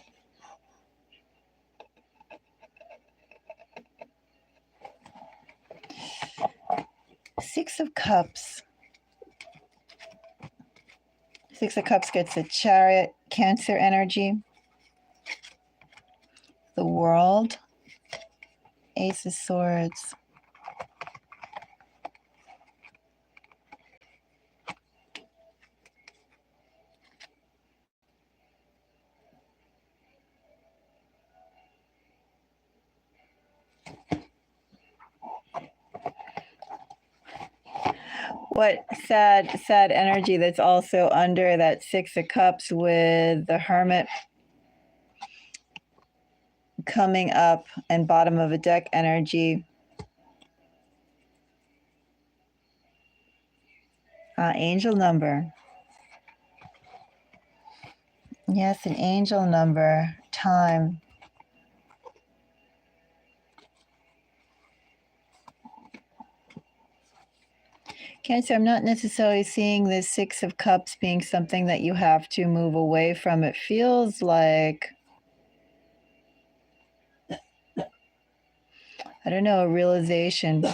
Six of Cups. Six of Cups gets the Chariot, Cancer energy. The World, Ace of Swords. What sad energy that's also under that Six of Cups with the Hermit coming up and bottom of a deck energy. Angel number. Yes, an angel number. Time. Cancer, I'm not necessarily seeing this Six of Cups being something that you have to move away from. It feels like, I don't know, a realization.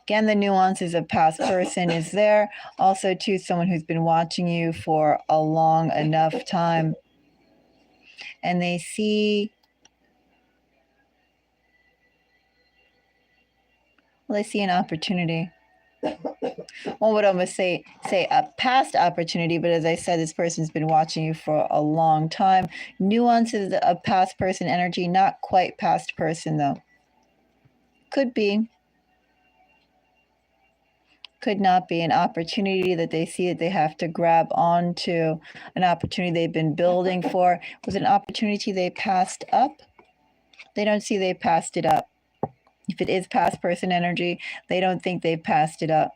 Again, the nuances of past person is there. Also, too, someone who's been watching you for a long enough time. And they see, well, they see an opportunity. One would almost say a past opportunity, but as I said, this person's been watching you for a long time. Nuances of past person energy, not quite past person though. Could be. Could not be. An opportunity that they see that they have to grab onto, an opportunity they've been building for. Was it an opportunity they passed up? They don't see they passed it up. If it is past person energy, they don't think they've passed it up.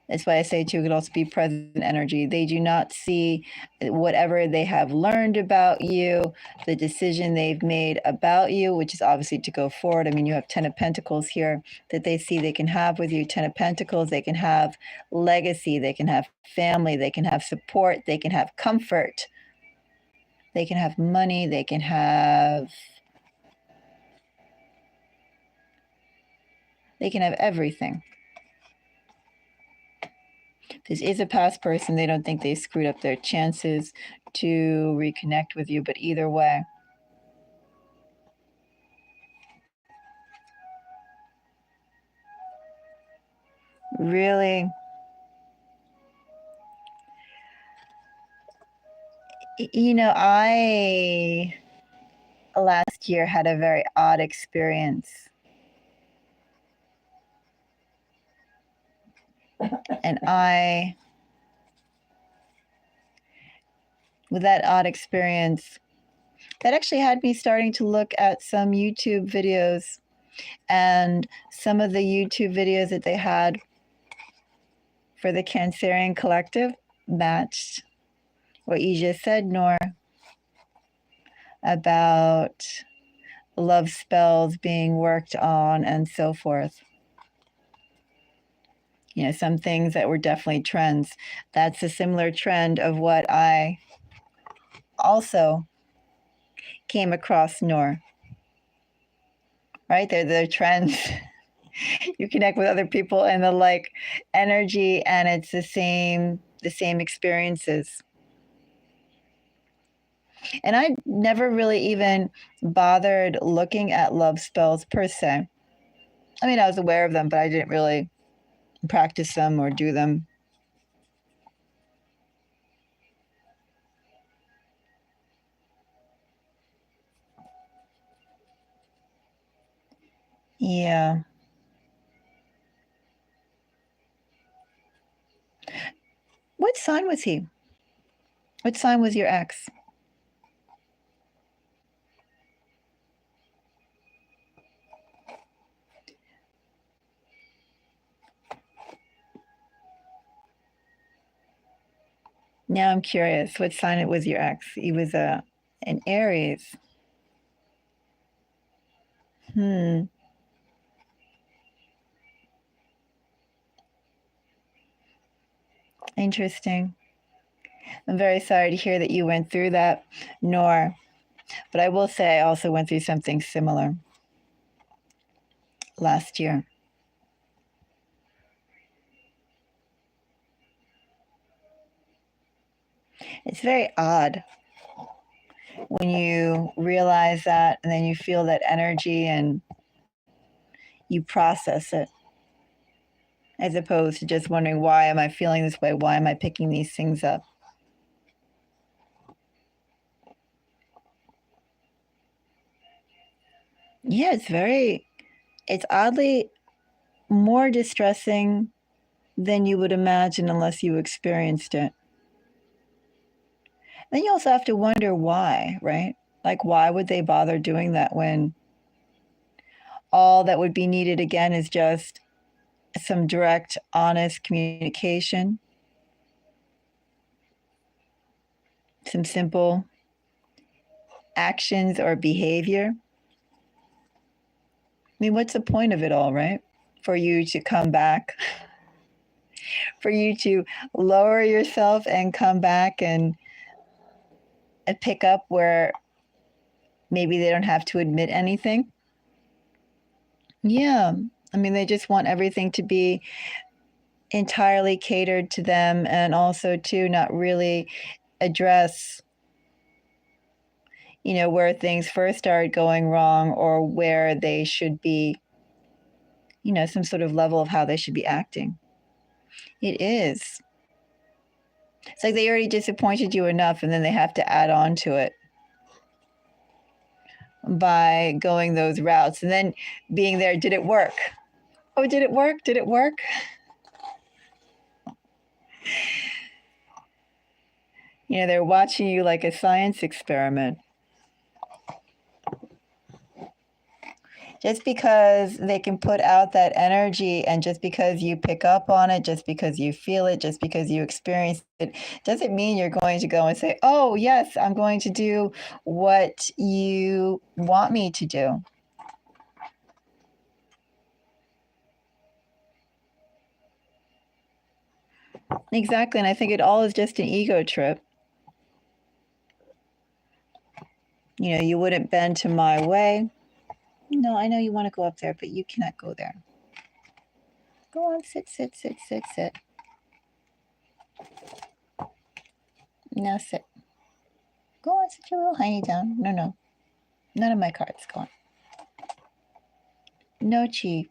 That's why I say too, it could also be present energy. They do not see whatever they have learned about you, the decision they've made about you, which is obviously to go forward. I mean, you have 10 of Pentacles here that they see they can have with you. 10 of Pentacles, they can have legacy, they can have family, they can have support, they can have comfort, they can have money, they can have everything. This is a past person. They don't think they screwed up their chances to reconnect with you, but either way. Really, you know, I last year had a very odd experience. And with that odd experience, that actually had me starting to look at some YouTube videos, and some of the YouTube videos that they had for the Cancerian Collective matched what you just said, Nor, about love spells being worked on and so forth. You know, some things that were definitely trends. That's a similar trend of what I also came across, Nor. Right? They're trends. You connect with other people and the like energy, and it's the same experiences. And I never really even bothered looking at love spells per se. I mean, I was aware of them, but I didn't really practice them or do them. Yeah. What sign was he? What sign was your ex? Now I'm curious. What sign it was your ex? He was an Aries. Interesting. I'm very sorry to hear that you went through that, Nor. But I will say I also went through something similar last year. It's very odd when you realize that and then you feel that energy and you process it, as opposed to just wondering, why am I feeling this way? Why am I picking these things up? Yeah, it's oddly more distressing than you would imagine unless you experienced it. Then you also have to wonder why, right? Like, why would they bother doing that when all that would be needed again is just some direct, honest communication, some simple actions or behavior? I mean, what's the point of it all, right? For you to come back, for you to lower yourself and come back and pick up where maybe they don't have to admit anything. Yeah. I mean, they just want everything to be entirely catered to them, and also to not really address, where things first started going wrong, or where they should be, some sort of level of how they should be acting. It is. It's like they already disappointed you enough, and then they have to add on to it by going those routes and then being there. Did it work? Oh, did it work? Did it work? They're watching you like a science experiment. Just because they can put out that energy, and just because you pick up on it, just because you feel it, just because you experience it, doesn't mean you're going to go and say, oh, yes, I'm going to do what you want me to do. Exactly. And I think it all is just an ego trip. You wouldn't bend to my way. No, I know you want to go up there, but you cannot go there. Go on, sit, sit, sit, sit, sit. Now sit. Go on, sit your little hiney down. No, no. None of my cards. Go on. No, Chief.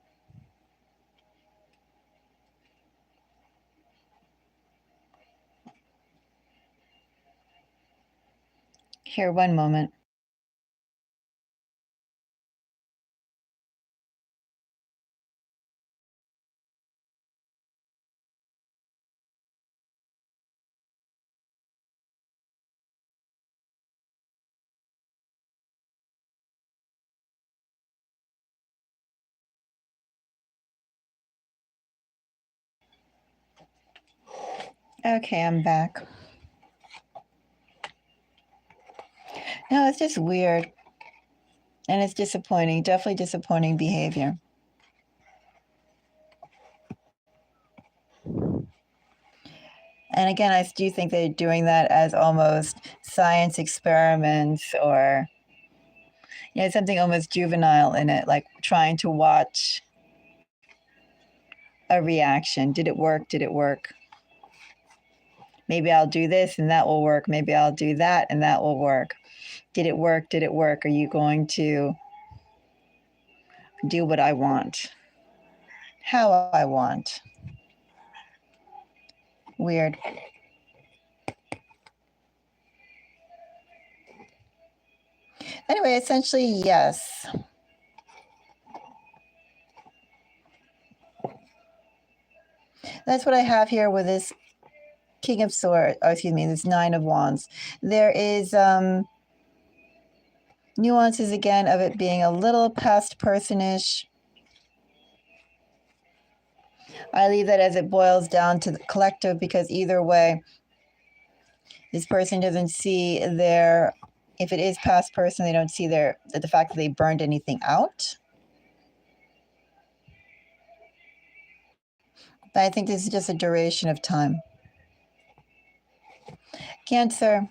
Here, one moment. Okay, I'm back. No, it's just weird. And it's disappointing. Definitely disappointing behavior. And again, I do think they're doing that as almost science experiments, or something almost juvenile in it, like trying to watch a reaction. Did it work? Did it work? Maybe I'll do this and that will work. Maybe I'll do that and that will work. Did it work? Did it work? Are you going to do what I want? How I want? Weird. Anyway, essentially, yes. That's what I have here with this King of Swords, this Nine of Wands. There is nuances again of it being a little past personish. I leave that as it boils down to the collective, because either way, this person doesn't see if it is past person, they don't see the fact that they burned anything out. But I think this is just a duration of time. Cancer.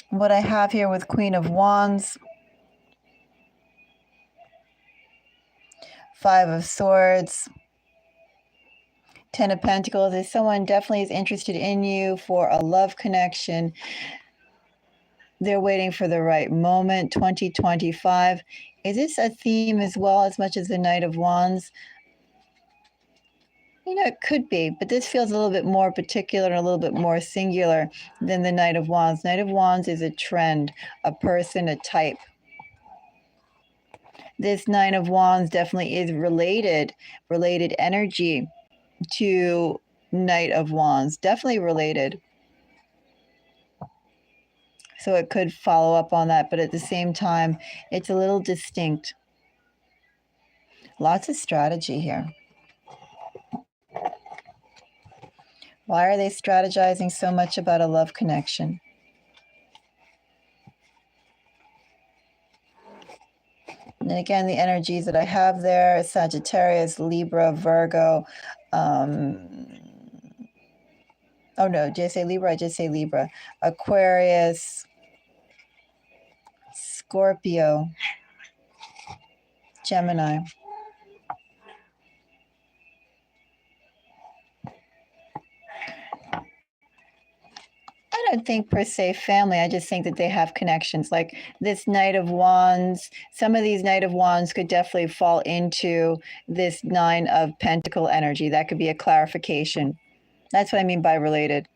What I have here with Queen of Wands, Five of Swords, Ten of Pentacles. Is someone definitely is interested in you for a love connection. They're waiting for the right moment. 2025. Is this a theme as well, as much as the Knight of Wands? It could be, but this feels a little bit more particular and a little bit more singular than the Knight of Wands. Knight of Wands is a trend, a person, a type. This Nine of Wands definitely is related energy to Knight of Wands. Definitely related. So it could follow up on that, but at the same time, it's a little distinct. Lots of strategy here. Why are they strategizing so much about a love connection? And again, the energies that I have there, Sagittarius, Libra, Virgo. Oh no, did I say Libra? I just say Libra. Aquarius, Scorpio, Gemini. I don't think per se family. I just think that they have connections. Like this Knight of Wands, some of these Knight of Wands could definitely fall into this Nine of Pentacle energy. That could be a clarification. That's what I mean by related.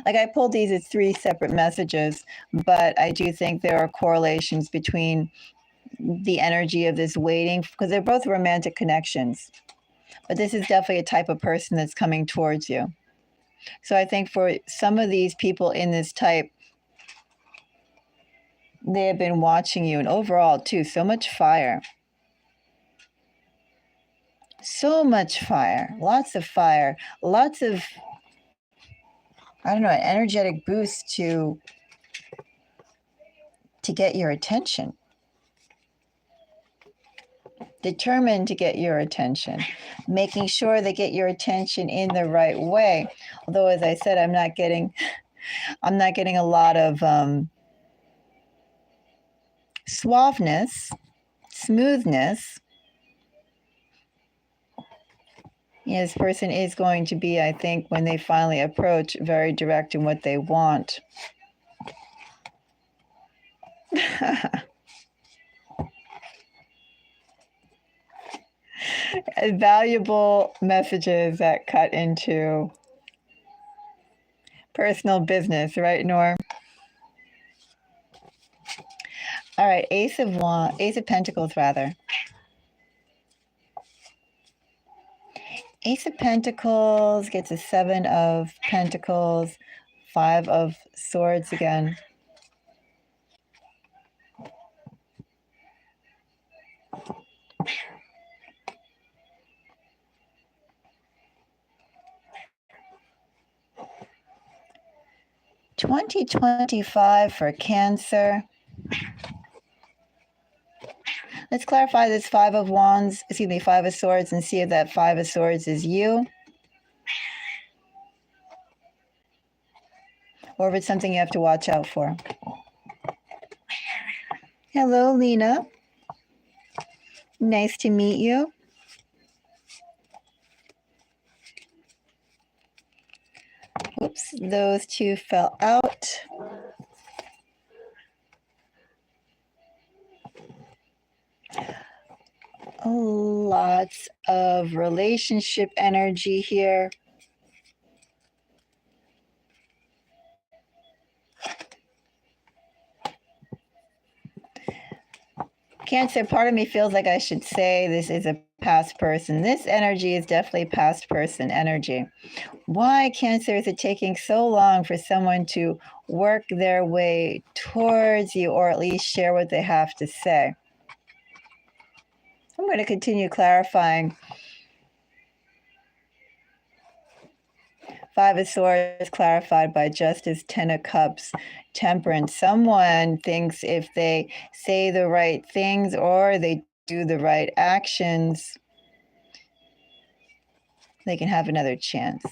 Like I pulled these as three separate messages, but I do think there are correlations between the energy of this waiting, because they're both romantic connections. But this is definitely a type of person that's coming towards you. So I think for some of these people in this type, they have been watching you. And overall, too, so much fire. So much fire. Lots of fire. Lots of, I don't know, an energetic boost to get your attention. Determined to get your attention. Making sure they get your attention in the right way. Although, as I said, I'm not getting a lot of suaveness, smoothness. This person is going to be, I think, when they finally approach, very direct in what they want. Valuable messages that cut into personal business, right, Norm? All right, Ace of Pentacles, rather. Ace of Pentacles gets a Seven of Pentacles, Five of Swords again. $2025 for Cancer. Let's clarify this Five of Swords, and see if that Five of Swords is you, or if it's something you have to watch out for. Hello, Lena. Nice to meet you. Oops, those two fell out. Lots of relationship energy here. Cancer, part of me feels like I should say this is a past person. This energy is definitely past person energy. Why, Cancer, is it taking so long for someone to work their way towards you, or at least share what they have to say? I'm going to continue clarifying. Five of Swords clarified by Justice, Ten of Cups, Temperance. Someone thinks if they say the right things or they do the right actions, they can have another chance.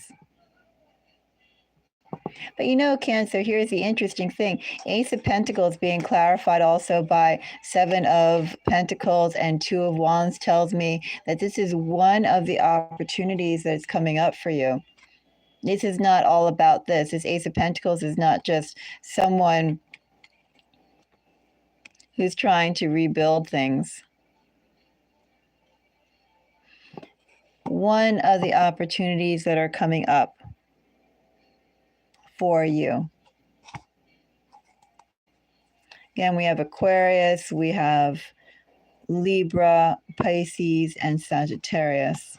But you know, Cancer, here's the interesting thing. Ace of Pentacles being clarified also by Seven of Pentacles and Two of Wands tells me that this is one of the opportunities that's coming up for you. This is not all about this. This Ace of Pentacles is not just someone who's trying to rebuild things. One of the opportunities that are coming up for you. Again, we have Aquarius, we have Libra, Pisces, and Sagittarius.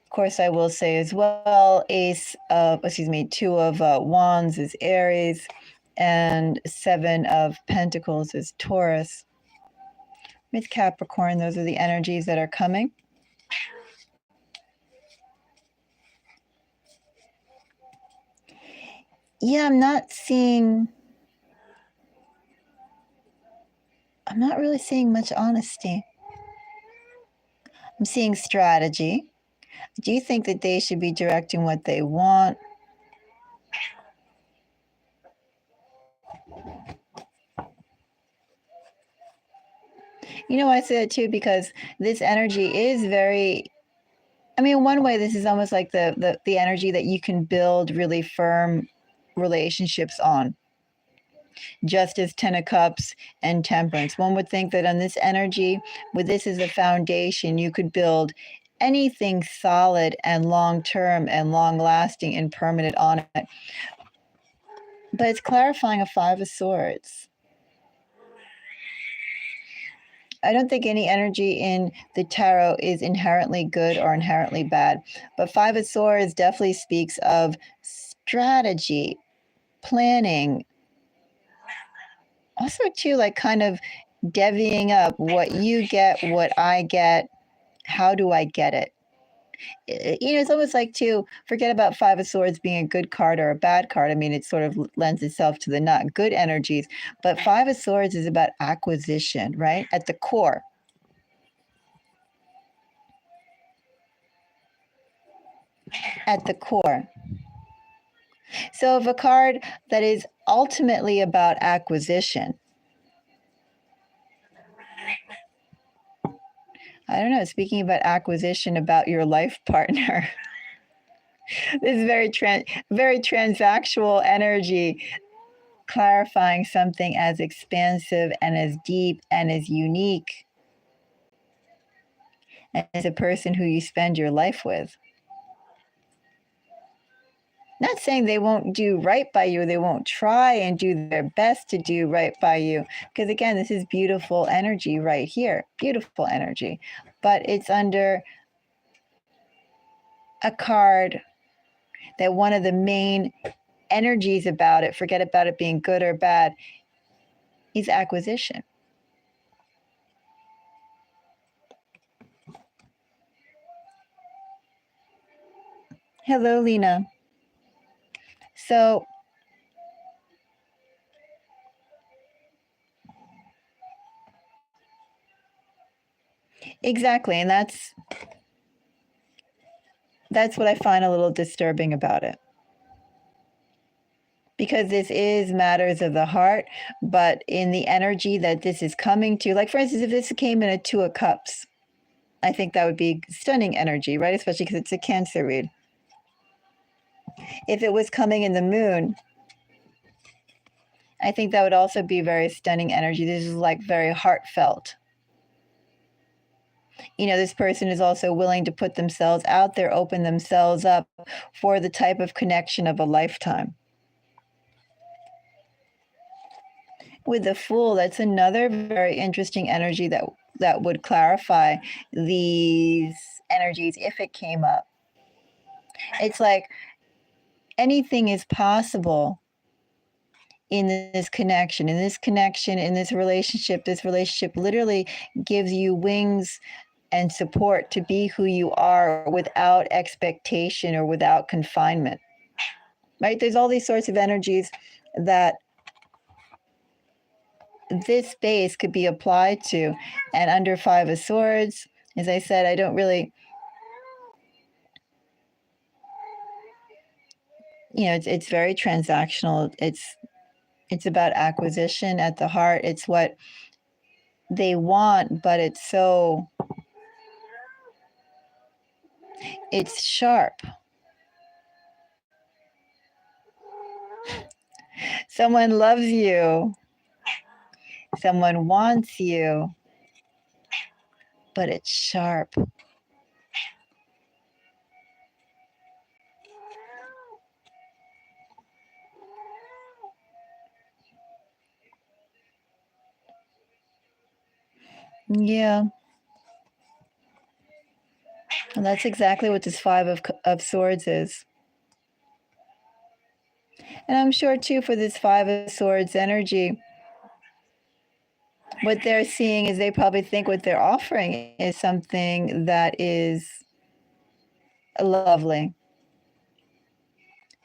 Of course, I will say as well, Two of Wands is Aries, and Seven of Pentacles is Taurus. With Capricorn, those are the energies that are coming. Yeah, I'm not really seeing much honesty. I'm seeing strategy. Do you think that they should be directing what they want? You know, I say that too because this energy is very, I mean, one way this is almost like the energy that you can build really firm relationships on. Justice, Ten of Cups, and Temperance. One would think that on this energy, with this as a foundation, you could build anything solid and long-term and long-lasting and permanent on it. But it's clarifying a Five of Swords. I don't think any energy in the tarot is inherently good or inherently bad. But Five of Swords definitely speaks of strategy, planning. Also, too, like kind of divvying up what you get, what I get, how do I get it? You know, it's almost like to forget about Five of Swords being a good card or a bad card. I mean, it sort of lends itself to the not good energies. But Five of Swords is about acquisition, right? At the core. At the core. So if a card that is ultimately about acquisition, I don't know, speaking about acquisition, about your life partner. This is very transactional energy, clarifying something as expansive and as deep and as unique as a person who you spend your life with. Not saying they won't do right by you, they won't try and do their best to do right by you. Because again, this is beautiful energy right here, beautiful energy. But it's under a card that one of the main energies about it, forget about it being good or bad, is acquisition. Hello, Lena. So exactly, and that's what I find a little disturbing about it. Because this is matters of the heart, but in the energy that this is coming to, like for instance, if this came in a Two of Cups, I think that would be stunning energy, right? Especially because it's a Cancer read. If it was coming in the Moon, I think that would also be very stunning energy. This is like very heartfelt. You know, this person is also willing to put themselves out there, open themselves up for the type of connection of a lifetime. With the Fool, that's another very interesting energy that would clarify these energies if it came up. It's like anything is possible in this connection, in this relationship. This relationship literally gives you wings and support to be who you are without expectation or without confinement. Right? There's all these sorts of energies that this space could be applied to. And under Five of Swords, as I said, I don't really, it's very transactional. It's about acquisition at the heart. It's what they want, but it's sharp. Someone loves you. Someone wants you, but it's sharp. Yeah. And that's exactly what this Five of Swords is. And I'm sure, too, for this Five of Swords energy, what they're seeing is they probably think what they're offering is something that is lovely.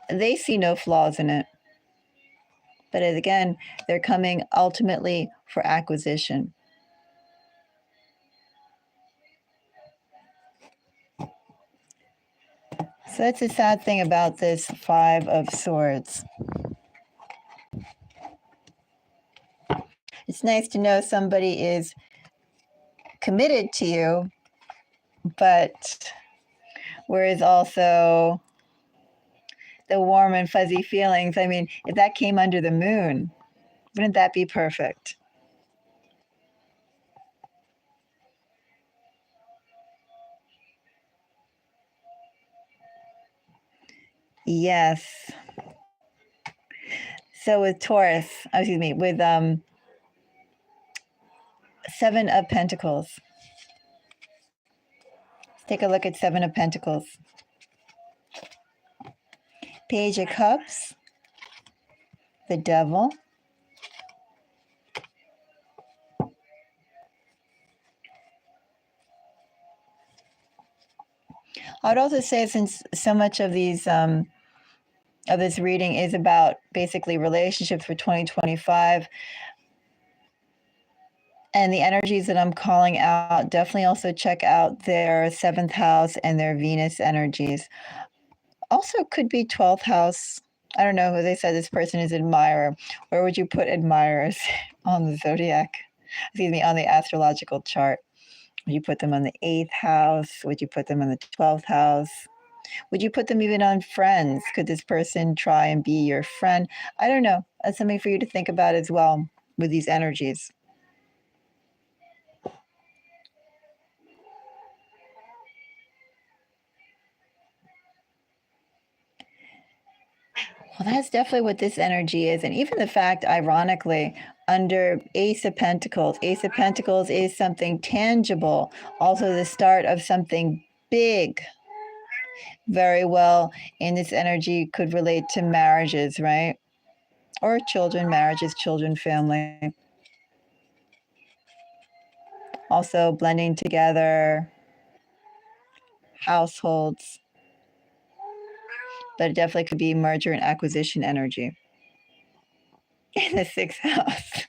They see no flaws in it. But again, they're coming ultimately for acquisition. So that's the sad thing about this Five of Swords. It's nice to know somebody is committed to you, but whereas also the warm and fuzzy feelings, I mean, if that came under the moon, wouldn't that be perfect? Yes. So with Taurus, with Seven of Pentacles. Let's take a look at Seven of Pentacles. Page of Cups, the Devil, I would also say, since so much of these of this reading is about basically relationships for 2025, and the energies that I'm calling out, definitely also check out their 7th house and their Venus energies. Also could be 12th house. I don't know who they said this person is admirer. Where would you put admirers on the zodiac? On the astrological chart. Would you put them on the 8th house? Would you put them on the 12th house? Would you put them even on friends? Could this person try and be your friend? I don't know. That's something for you to think about as well with these energies. Well, that's definitely what this energy is. And even the fact, ironically, under Ace of Pentacles is something tangible, also the start of something big. Very well, in this energy could relate to marriages, right? Or children, marriages, children, family. Also blending together households. But it definitely could be merger and acquisition energy. In the 6th house.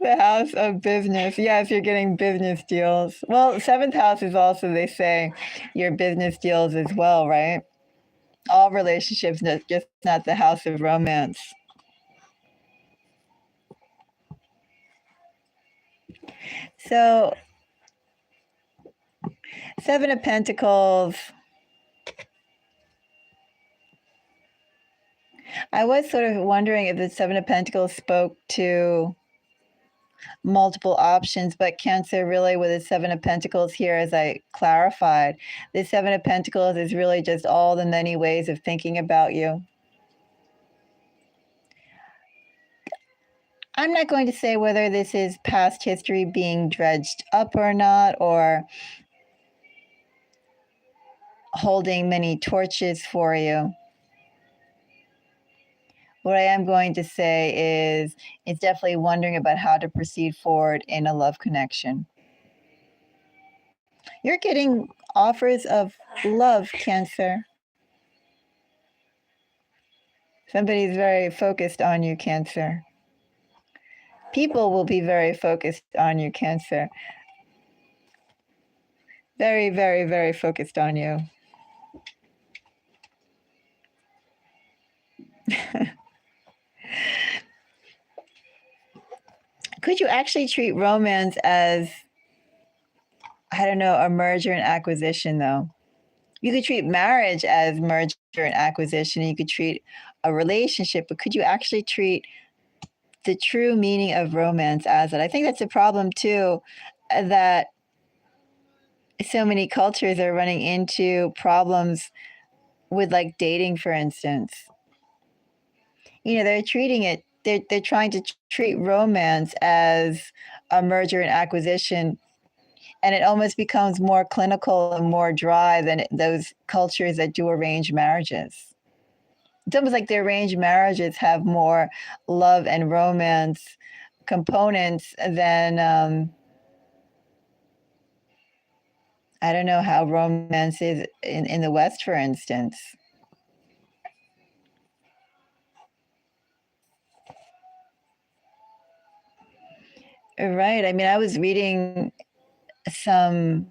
The house of business. Yes, you're getting business deals. Well, 7th house is also, they say, your business deals as well, right? All relationships, just not the house of romance. So, 7 of Pentacles. I was sort of wondering if the 7 of Pentacles spoke to multiple options, but Cancer really with the Seven of Pentacles here, as I clarified, the Seven of Pentacles is really just all the many ways of thinking about you. I'm not going to say whether this is past history being dredged up or not, or holding many torches for you. What I am going to say is it's definitely wondering about how to proceed forward in a love connection. You're getting offers of love, Cancer. Somebody's very focused on you, Cancer. People will be very focused on you, Cancer. Very, very, very focused on you. Could you actually treat romance as, I don't know, a merger and acquisition, though? You could treat marriage as merger and acquisition. You could treat a relationship, but could you actually treat the true meaning of romance as it? I think that's a problem, too, that so many cultures are running into problems with, like, dating, for instance. You know, they're treating it, they're trying to treat romance as a merger and acquisition, and it almost becomes more clinical and more dry than those cultures that do arranged marriages. It's almost like the arranged marriages have more love and romance components than, I don't know how romance is in the West, for instance. Right. I mean, I was reading some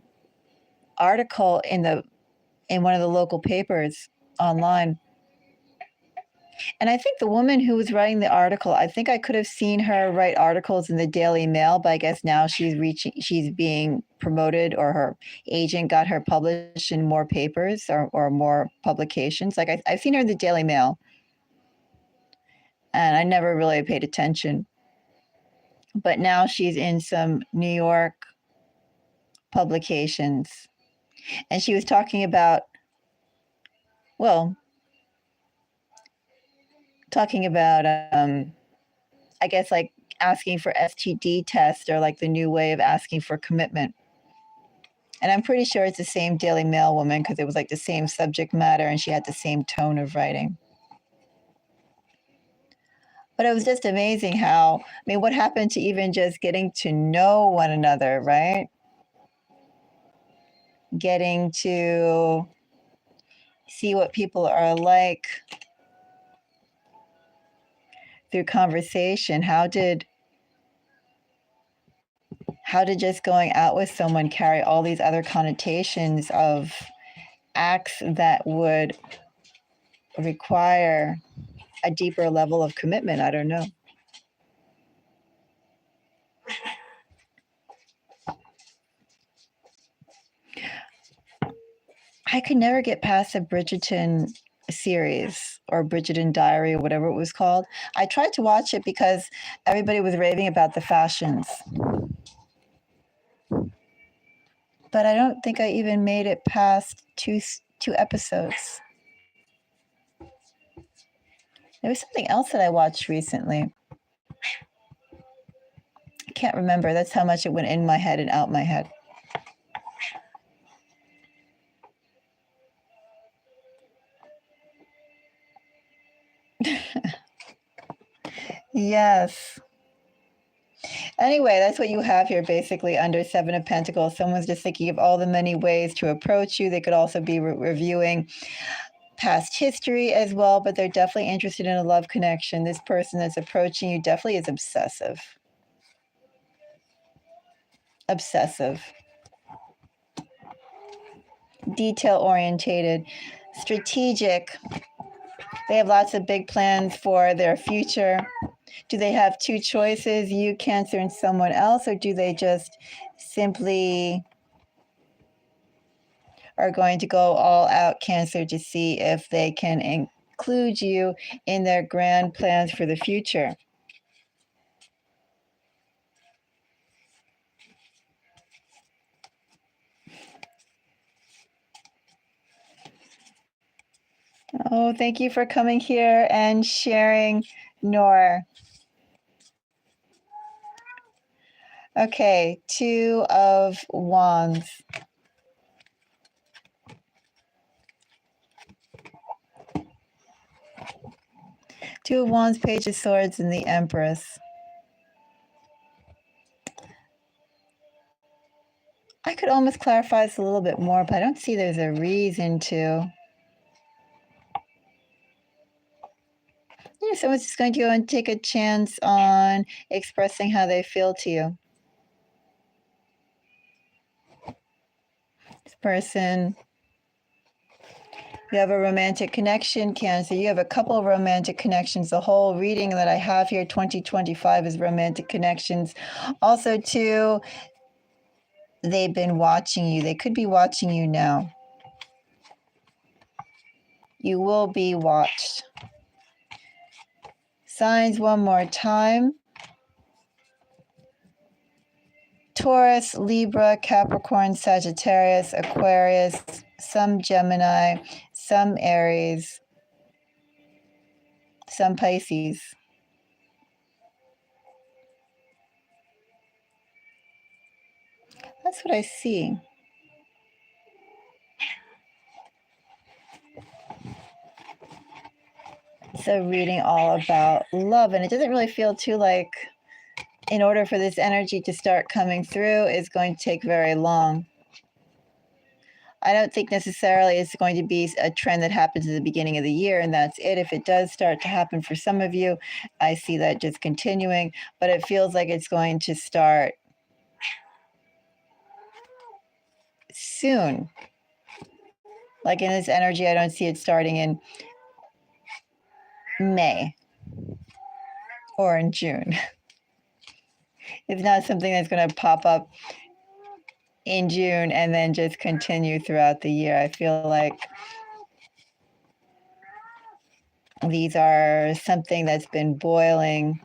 article in one of the local papers online. And I think the woman who was writing the article, I think I could have seen her write articles in the Daily Mail, but I guess now she's being promoted, or her agent got her published in more papers or more publications. Like I've seen her in the Daily Mail, and I never really paid attention. But now she's in some New York publications, and she was talking about, well, I guess, like asking for STD test, or like the new way of asking for commitment. And I'm pretty sure it's the same Daily Mail woman, because it was like the same subject matter and she had the same tone of writing. But it was just amazing how, I mean, what happened to even just getting to know one another, right? Getting to see what people are like through conversation. How did just going out with someone carry all these other connotations of acts that would require a deeper level of commitment? I don't know. I could never get past the Bridgerton series, or Bridgerton Diary, or whatever it was called. I tried to watch it because everybody was raving about the fashions. But I don't think I even made it past two episodes. There was something else that I watched recently. I can't remember. That's how much it went in my head and out my head. Yes. Anyway, that's what you have here, basically, under Seven of Pentacles. Someone's just thinking of all the many ways to approach you. They could also be reviewing past history as well, but they're definitely interested in a love connection. This person that's approaching you definitely is obsessive. Obsessive. Detail-orientated. Strategic. They have lots of big plans for their future. Do they have two choices, you, Cancer, and someone else, or do they just simply are going to go all out, Cancer, to see if they can include you in their grand plans for the future? Oh, thank you for coming here and sharing, Nor. Okay, Two of Wands. Two of Wands, Page of Swords, and the Empress. I could almost clarify this a little bit more, but I don't see there's a reason to. Someone's just going to go and take a chance on expressing how they feel to you. This person, you have a romantic connection, Cancer. You have a couple of romantic connections. The whole reading that I have here, 2025, is romantic connections. Also, too, they've been watching you. They could be watching you now. You will be watched. Signs one more time. Taurus, Libra, Capricorn, Sagittarius, Aquarius, some Gemini, some Aries, some Pisces. That's what I see. So reading all about love, and it doesn't really feel too like in order for this energy to start coming through is going to take very long. I don't think necessarily it's going to be a trend that happens at the beginning of the year and that's it. If it does start to happen for some of you, I see that just continuing, but it feels like it's going to start soon. Like in this energy, I don't see it starting in May or in June. It's not something that's going to pop up in June and then just continue throughout the year. I feel like these are something that's been spoiling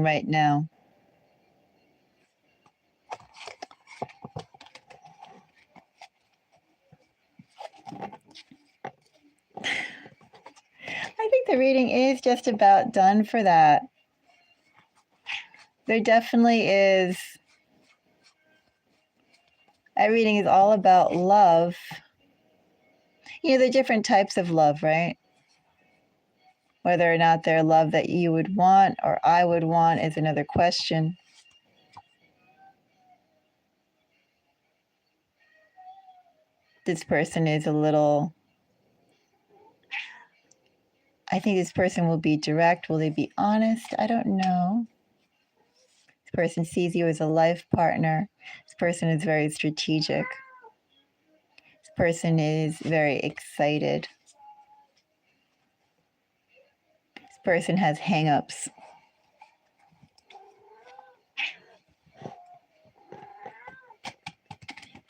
right now. I think the reading is just about done for that. There definitely is. That reading is all about love. There are different types of love, right? Whether or not they're love that you would want or I would want is another question. This person is a little... I think this person will be direct. Will they be honest? I don't know. This person sees you as a life partner. This person is very strategic. This person is very excited. This person has hang-ups.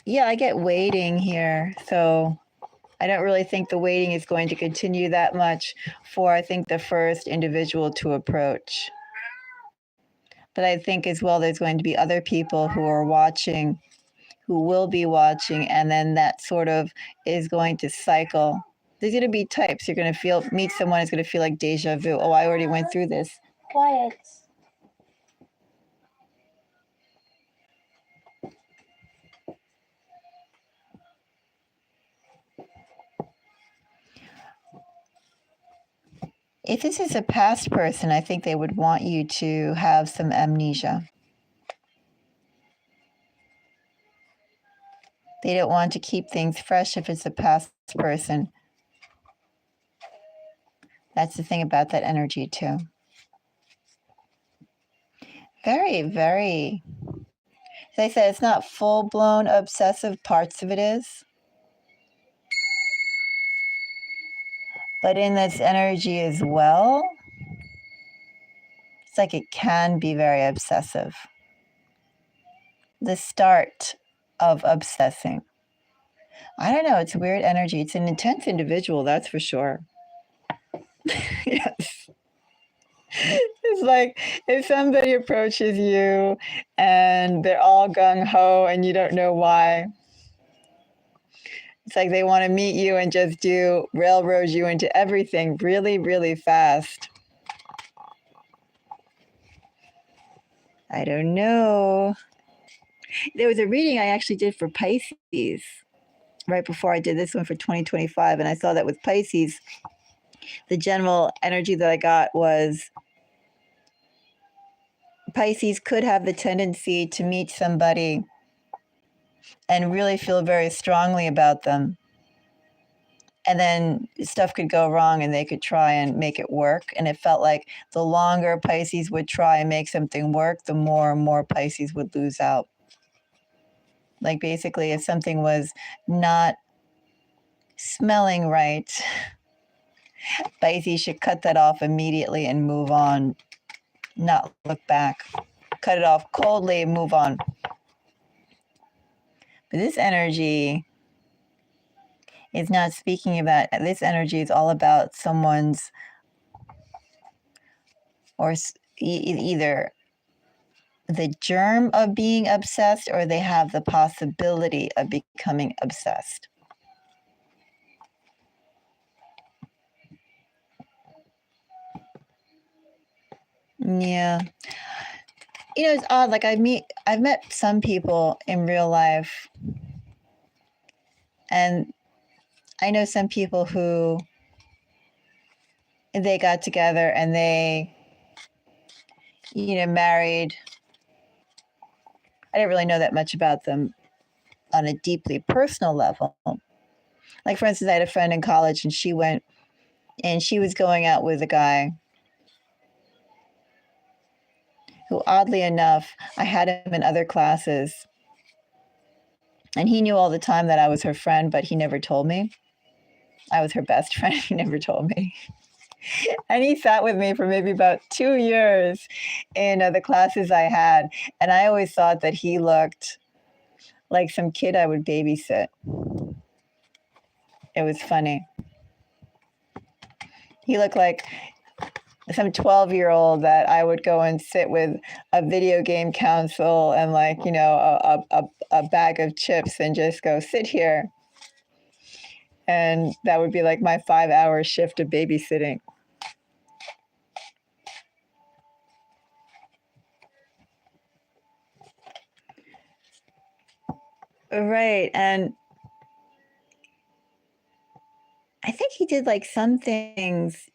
Yeah, I get waiting here. So I don't really think the waiting is going to continue that much for, I think, the first individual to approach. But I think as well there's going to be other people who are watching, who will be watching, and then that sort of is going to cycle. There's going to be types. You're going to meet someone who's going to feel like deja vu. Oh, I already went through this. Quiet. If this is a past person, I think they would want you to have some amnesia. They don't want to keep things fresh if it's a past person. That's the thing about that energy too. Very, very, as I said, it's not full-blown obsessive. Parts of it is. But in this energy as well, it's like it can be very obsessive. The start of obsessing. I don't know. It's weird energy. It's an intense individual, that's for sure. Yes. It's like if somebody approaches you and they're all gung-ho and you don't know why. It's like they want to meet you and just railroad you into everything really, really fast. I don't know. There was a reading I actually did for Pisces right before I did this one for 2025. And I saw that with Pisces, the general energy that I got was Pisces could have the tendency to meet somebody and really feel very strongly about them. And then stuff could go wrong and they could try and make it work. And it felt like the longer Pisces would try and make something work, the more and more Pisces would lose out. Like basically, if something was not smelling right, Pisces should cut that off immediately and move on, not look back. Cut it off coldly and move on. But this energy is not speaking about, this energy is all about someone's, or either the germ of being obsessed or they have the possibility of becoming obsessed. Yeah. You know, it's odd. Like I've met some people in real life, and I know some people who they got together and they, married. I didn't really know that much about them on a deeply personal level. Like, for instance, I had a friend in college and she went and she was going out with a guy who, oddly enough, I had him in other classes. And he knew all the time that I was her friend, but he never told me. I was her best friend. He never told me. And he sat with me for maybe about 2 years in the classes I had. And I always thought that he looked like some kid I would babysit. It was funny. He looked like some 12-year-old that I would go and sit with a video game console and a bag of chips and just go sit here. And that would be like my 5-hour shift of babysitting. Right. And I think he did like some things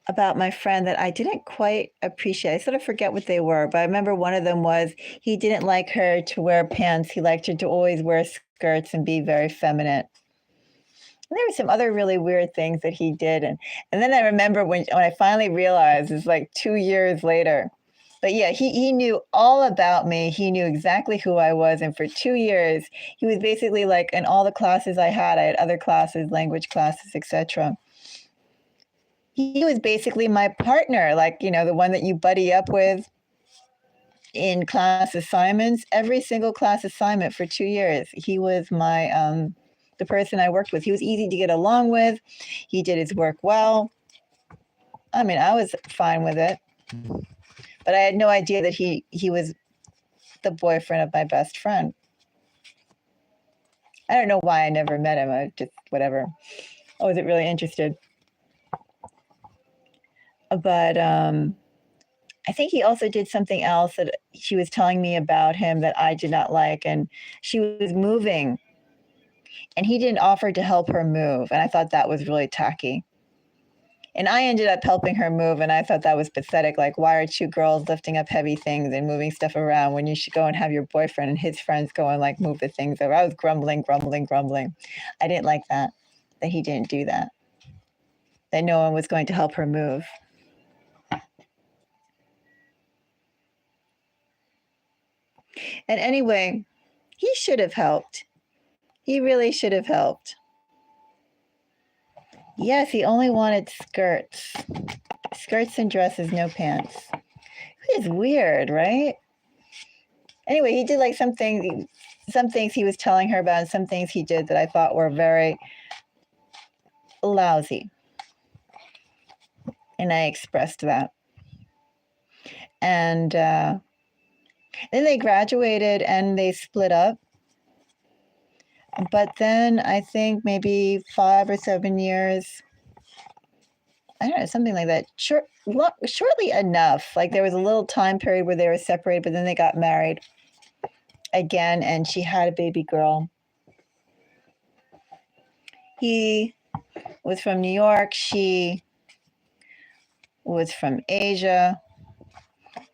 about my friend that I didn't quite appreciate. I sort of forget what they were, but I remember one of them was he didn't like her to wear pants. He liked her to always wear skirts and be very feminine. And there were some other really weird things that he did. And then I remember when I finally realized, it's like 2 years later. But yeah, he knew all about me. He knew exactly who I was. And for 2 years, he was basically like in all the classes I had other classes, language classes, etc. He was basically my partner, like, the one that you buddy up with in class assignments. Every single class assignment for 2 years, he was my the person I worked with. He was easy to get along with. He did his work well. I mean, I was fine with it. But I had no idea that he was the boyfriend of my best friend. I don't know why I never met him. I just, whatever. I wasn't really interested. But I think he also did something else that she was telling me about him that I did not like. And she was moving and he didn't offer to help her move. And I thought that was really tacky. And I ended up helping her move, and I thought that was pathetic. Like, why are 2 girls lifting up heavy things and moving stuff around when you should go and have your boyfriend and his friends go and like move the things over? I was grumbling. I didn't like that he didn't do that, that no one was going to help her move. And anyway, he should have helped. He really should have helped. Yes, he only wanted skirts. Skirts and dresses, no pants. It is weird, right? Anyway, he did like some things he was telling her about and some things he did that I thought were very lousy. And I expressed that. And then they graduated and they split up. But then I think maybe 5 or 7 years, I don't know, something like that. Shortly enough. Like there was a little time period where they were separated, but then they got married again, and she had a baby girl. He was from New York. She was from Asia.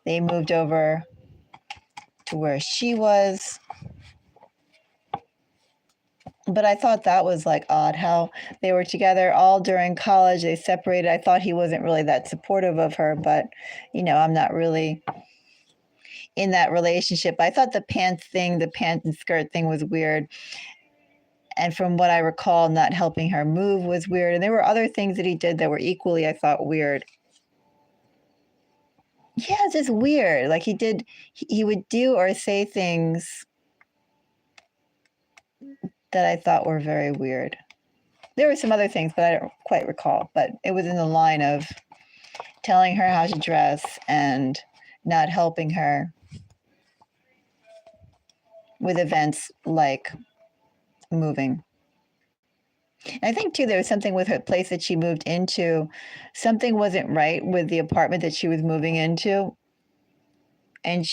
They moved over to where she was. But I thought that was like odd how they were together all during college. They separated. I thought he wasn't really that supportive of her, but I'm not really in that relationship. I thought the pants and skirt thing was weird. And from what I recall, not helping her move was weird. And there were other things that he did that were equally, I thought, weird. Yeah, it's just weird. Like he would do or say things that I thought were very weird. There were some other things, but I don't quite recall. But it was in the line of telling her how to dress and not helping her with events like moving. And I think too, there was something with her place that she moved into. Something wasn't right with the apartment that she was moving into. And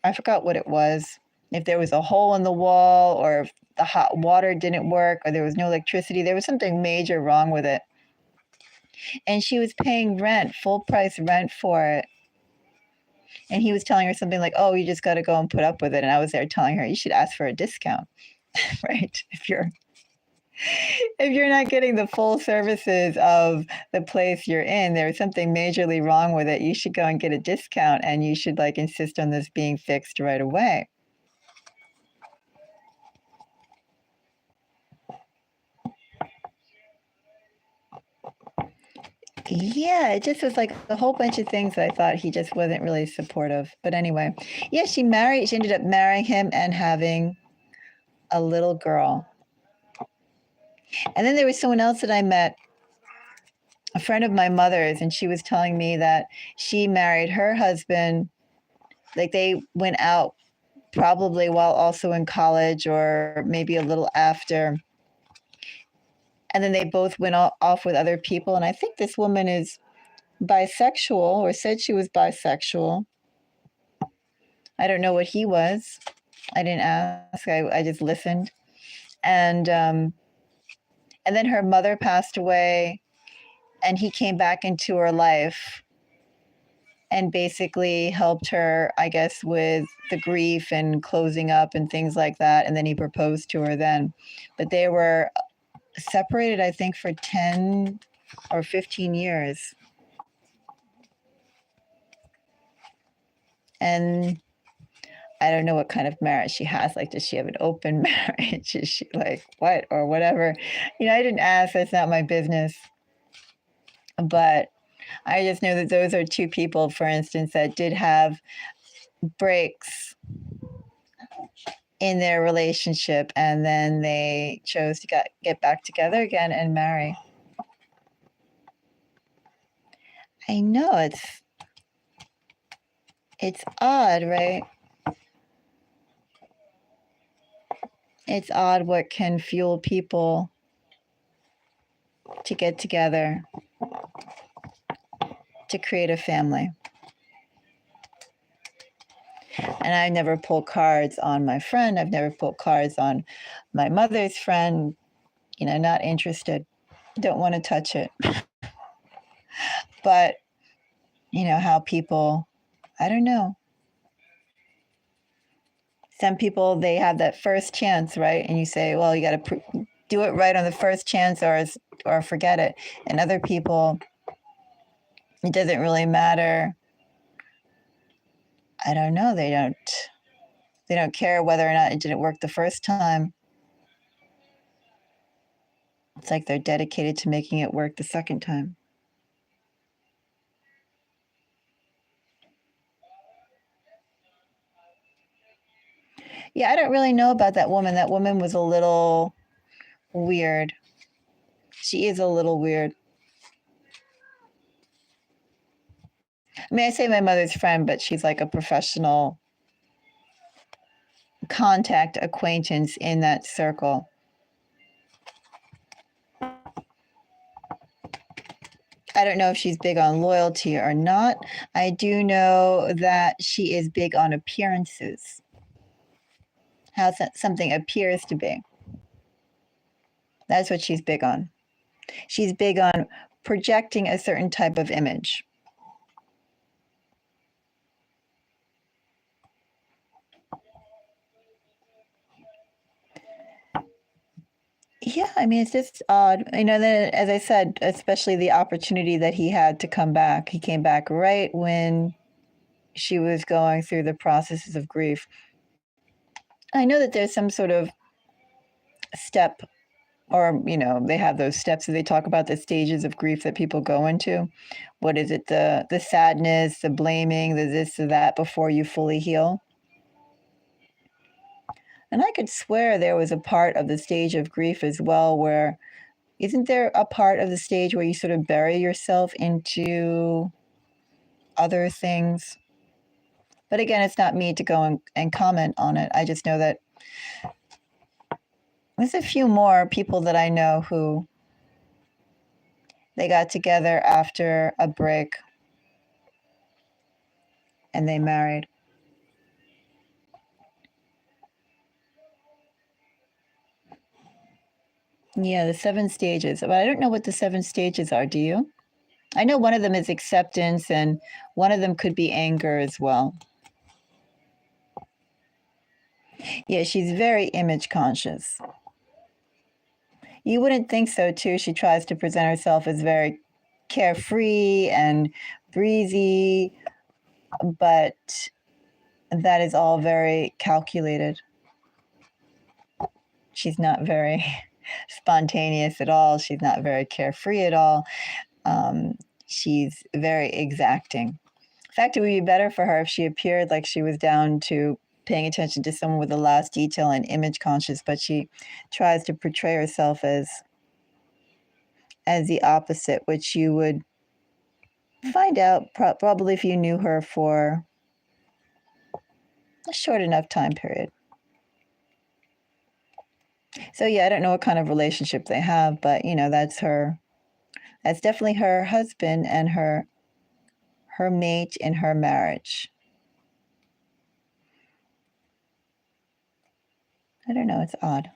I forgot what it was. If there was a hole in the wall or if the hot water didn't work or there was no electricity, there was something major wrong with it. And she was paying rent, full price rent for it. And he was telling her something like, oh, you just got to go and put up with it. And I was there telling her, you should ask for a discount, right? If you're not getting the full services of the place you're in, there's something majorly wrong with it. You should go and get a discount and you should insist on this being fixed right away. Yeah, it just was like a whole bunch of things that I thought he just wasn't really supportive. But anyway, yeah, she ended up marrying him and having a little girl. And then there was someone else that I met, a friend of my mother's, and she was telling me that she married her husband, like they went out probably while also in college or maybe a little after. And then they both went off with other people. And I think this woman is bisexual or said she was bisexual. I don't know what he was. I didn't ask. I just listened. And then her mother passed away and he came back into her life and basically helped her, I guess, with the grief and closing up and things like that. And then he proposed to her then. But they were separated, I think, for 10 or 15 years. And I don't know what kind of marriage she has. Like, does she have an open marriage? Is she like, what or whatever? I didn't ask. That's not my business. But I just know that those are two people, for instance, that did have breaks in their relationship, and then they chose to get back together again and marry. I know it's odd, right? It's odd what can fuel people to get together, to create a family. And I never pull cards on my friend. I've never pulled cards on my mother's friend. Not interested. Don't want to touch it. But, how people, I don't know. Some people, they have that first chance, right? And you say, well, you got to do it right on the first chance or forget it. And other people, it doesn't really matter. I don't know. They don't care whether or not it didn't work the first time. It's like they're dedicated to making it work the second time. Yeah, I don't really know about that woman. That woman was a little weird. She is a little weird. I mean, I say my mother's friend, but she's like a professional contact acquaintance in that circle. I don't know if she's big on loyalty or not. I do know that she is big on appearances, how something appears to be. That's what she's big on. She's big on projecting a certain type of image. Yeah, I mean, it's just odd. Then, as I said, especially the opportunity that he had to come back. He came back right when she was going through the processes of grief. I know that there's some sort of step, or, they have those steps that they talk about, the stages of grief that people go into. What is it? The sadness, the blaming, the this, the that before you fully heal. And I could swear there was a part of the stage of grief as well where, isn't there a part of the stage where you sort of bury yourself into other things? But again, it's not me to go and comment on it. I just know that there's a few more people that I know who they got together after a break and they married. Yeah, the 7 stages. But I don't know what the 7 stages are. Do you? I know one of them is acceptance and one of them could be anger as well. Yeah, she's very image conscious. You wouldn't think so, too. She tries to present herself as very carefree and breezy, but that is all very calculated. She's not very spontaneous at all. She's not very carefree at all. She's very exacting. In fact, it would be better for her if she appeared like she was down to paying attention to someone with the last detail and image conscious, but she tries to portray herself as the opposite, which you would find out probably if you knew her for a short enough time period. So yeah, I don't know what kind of relationship they have, but that's her. That's definitely her husband and her mate in her marriage. I don't know, it's odd.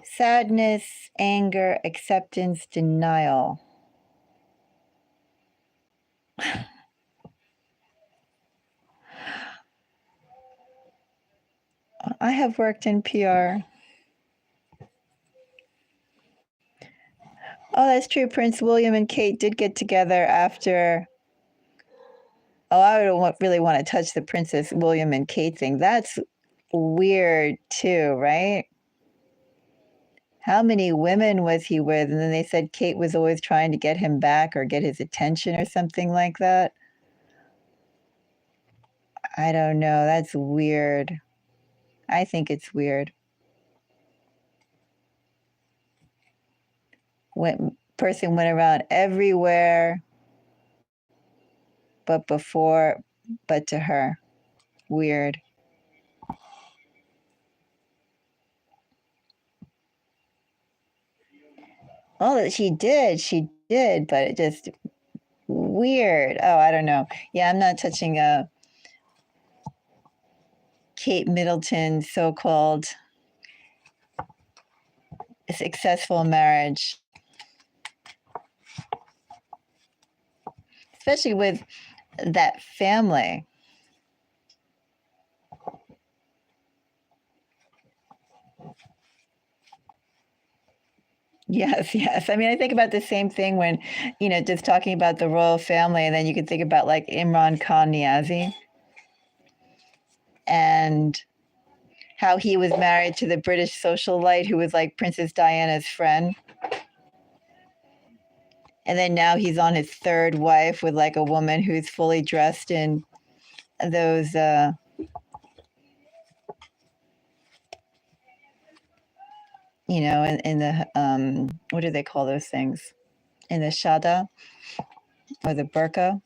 Sadness, anger, acceptance, denial. I have worked in PR. Oh, that's true. Prince William and Kate did get together after. Oh, I don't really want to touch the Princess William and Kate thing. That's weird too, right? How many women was he with? And then they said Kate was always trying to get him back or get his attention or something like that. I don't know. That's weird. I think it's weird. Person went around everywhere but to her. Weird. Oh, she did, but it just weird. Oh, I don't know. Yeah, I'm not touching Kate Middleton's so-called successful marriage, especially with that family. Yes, yes. I mean, I think about the same thing when, just talking about the royal family, and then you could think about like Imran Khan Niazi and how he was married to the British socialite who was like Princess Diana's friend. And then now he's on his third wife with like a woman who's fully dressed in those in the what do they call those things? In the shada or the burqa.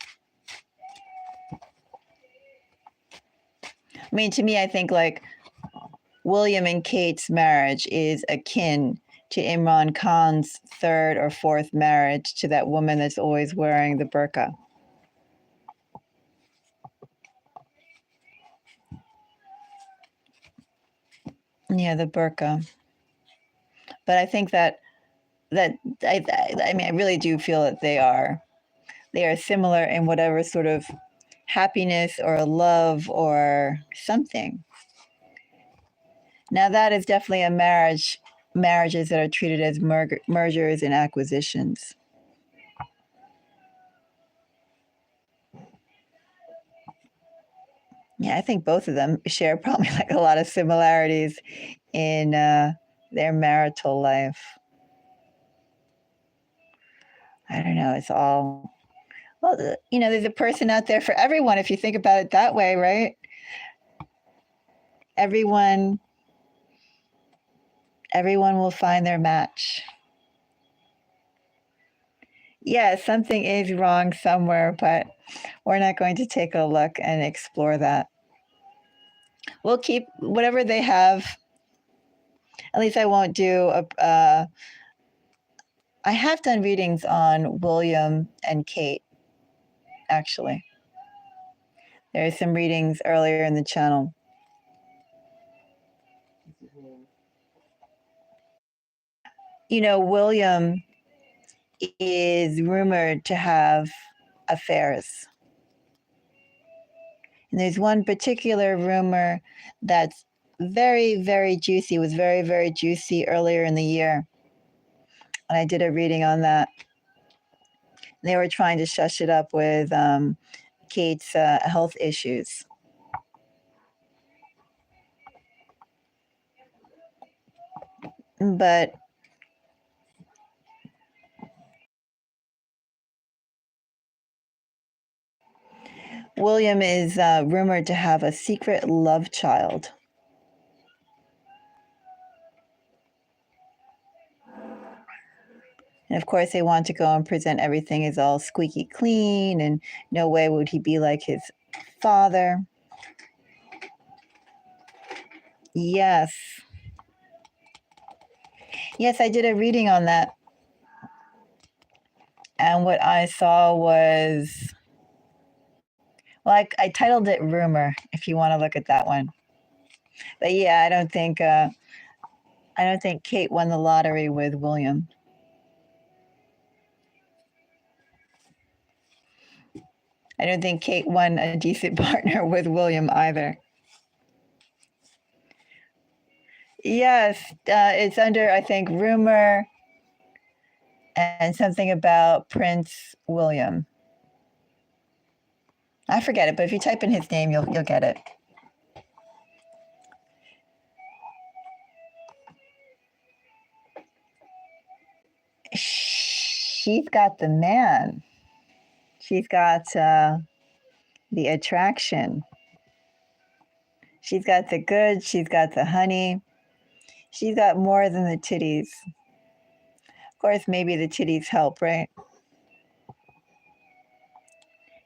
I mean, to me, I think like William and Kate's marriage is akin to Imran Khan's third or fourth marriage to that woman that's always wearing the burqa. Yeah, the burqa. But I think that I mean, I really do feel that they are similar in whatever sort of happiness or love or something. Now that is definitely a marriages that are treated as mergers and acquisitions. Yeah, I think both of them share probably like a lot of similarities in their marital life. I don't know. It's all, well, there's a person out there for everyone if you think about it that way, right? Everyone will find their match. Yeah, something is wrong somewhere, but we're not going to take a look and explore that. We'll keep whatever they have. At least I won't do I have done readings on William and Kate, actually. There are some readings earlier in the channel. William is rumored to have affairs. And there's one particular rumor that's very, very juicy. It was very, very juicy earlier in the year. And I did a reading on that. They were trying to shush it up with Kate's health issues. But William is rumored to have a secret love child. And of course, they want to go and present everything as all squeaky clean, and no way would he be like his father. Yes. Yes, I did a reading on that. And what I saw was, well, I titled it Rumor, if you want to look at that one. But yeah, I don't think Kate won the lottery with William. I don't think Kate won a decent partner with William either. Yes, it's under, I think, Rumor and something about Prince William. I forget it, but if you type in his name, you'll get it. She's got the man. She's got the attraction. She's got the goods. She's got the honey. She's got more than the titties. Of course, maybe the titties help, right?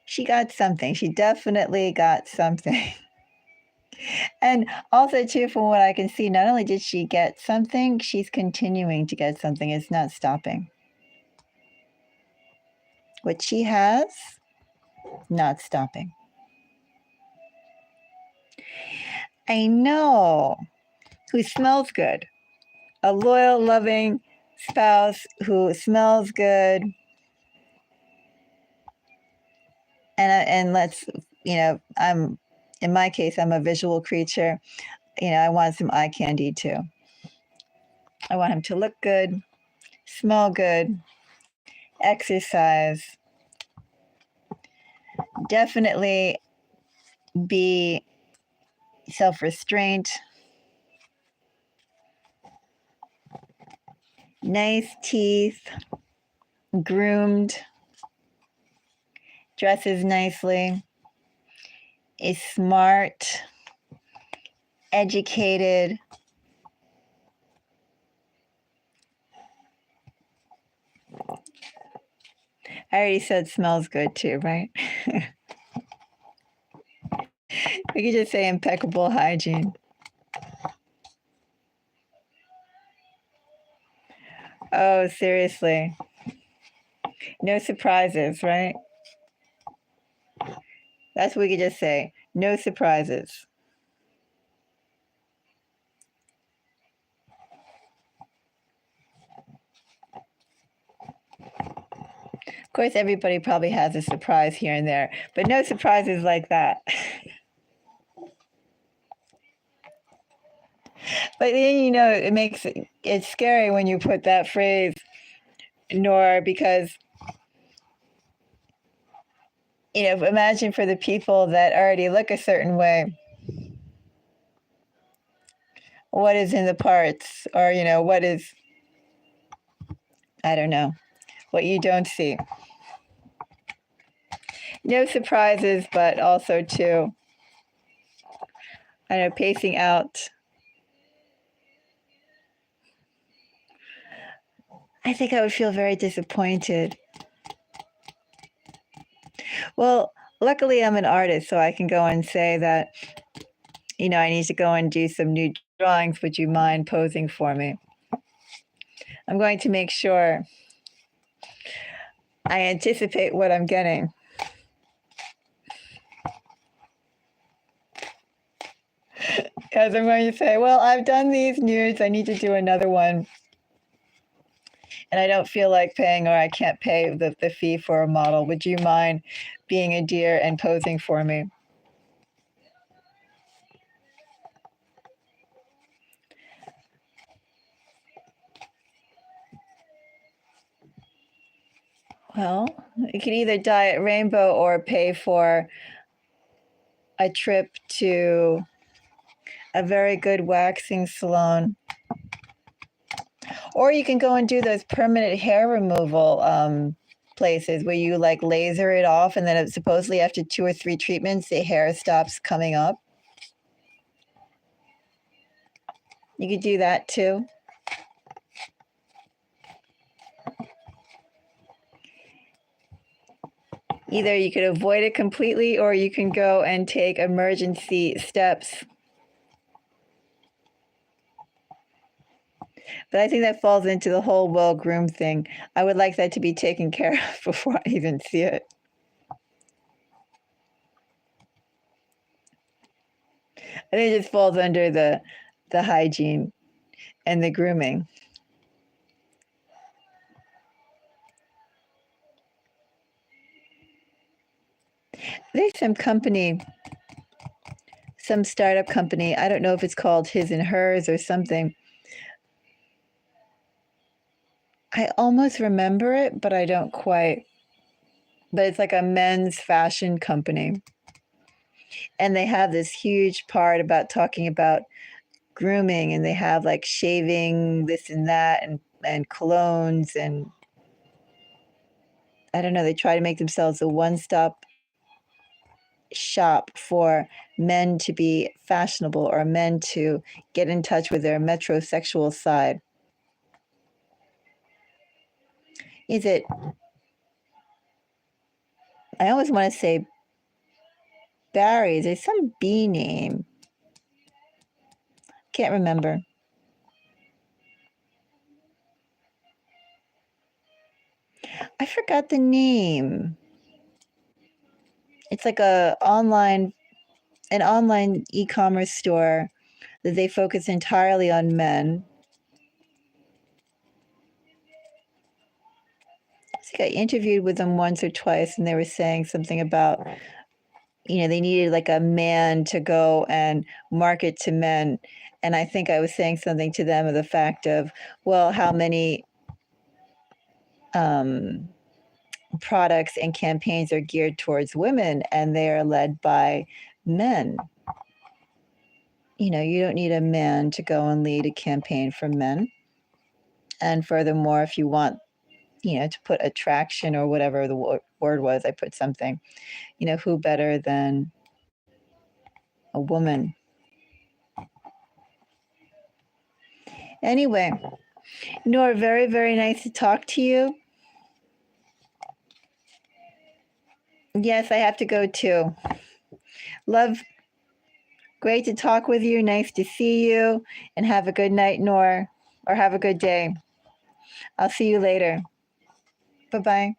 She got something. She definitely got something. And also, too, from what I can see, not only did she get something, she's continuing to get something. It's not stopping. What she has, not stopping. I know. Who smells good. A loyal, loving spouse who smells good. And let's, in my case, I'm a visual creature. I want some eye candy too. I want him to look good, smell good, exercise, definitely be self-restraint, nice teeth, groomed, dresses nicely, is smart, educated. I already said smells good too, right? We could just say impeccable hygiene. Oh, seriously. No surprises, right? That's what we could just say. No surprises. Of course, everybody probably has a surprise here and there, but no surprises like that. But then, it's scary when you put that phrase, nor, because, imagine for the people that already look a certain way, what is in the parts, or, what is, I don't know, what you don't see. No surprises, but also too, I know, pacing out. I think I would feel very disappointed. Well, luckily I'm an artist, so I can go and say that, I need to go and do some new drawings. Would you mind posing for me? I'm going to make sure I anticipate what I'm getting. Because I'm going to say, well, I've done these nudes. I need to do another one. And I don't feel like paying, or I can't pay the fee for a model. Would you mind being a dear and posing for me? Well, you could either dye it rainbow or pay for a trip to a very good waxing salon. Or you can go and do those permanent hair removal places where you like laser it off, and then supposedly after 2 or 3 treatments, the hair stops coming up. You could do that too. Either you could avoid it completely, or you can go and take emergency steps. But I think that falls into the whole well-groomed thing. I would like that to be taken care of before I even see it. I think it just falls under the hygiene and the grooming. There's some startup company, I don't know if it's called His and Hers or something. I almost remember it, but I don't quite. But it's like a men's fashion company. And they have this huge part about talking about grooming, and they have like shaving, this and that, and colognes, and I don't know, they try to make themselves a one-stop shop for men to be fashionable, or men to get in touch with their metrosexual side. Is it, I always want to say Barry. There's some B name. Can't remember. I forgot the name. It's like an online e-commerce store that they focus entirely on men. I think I interviewed with them once or twice, and they were saying something about, they needed like a man to go and market to men. And I think I was saying something to them of the fact of, well, how many products and campaigns are geared towards women, and they are led by men. You don't need a man to go and lead a campaign for men. And furthermore, if you want, to put attraction or whatever the word was, I put something, who better than a woman? Anyway, Nora, very, very nice to talk to you. Yes, I have to go too. Love, great to talk with you. Nice to see you. And have a good night, Nora, or have a good day. I'll see you later. Bye-bye.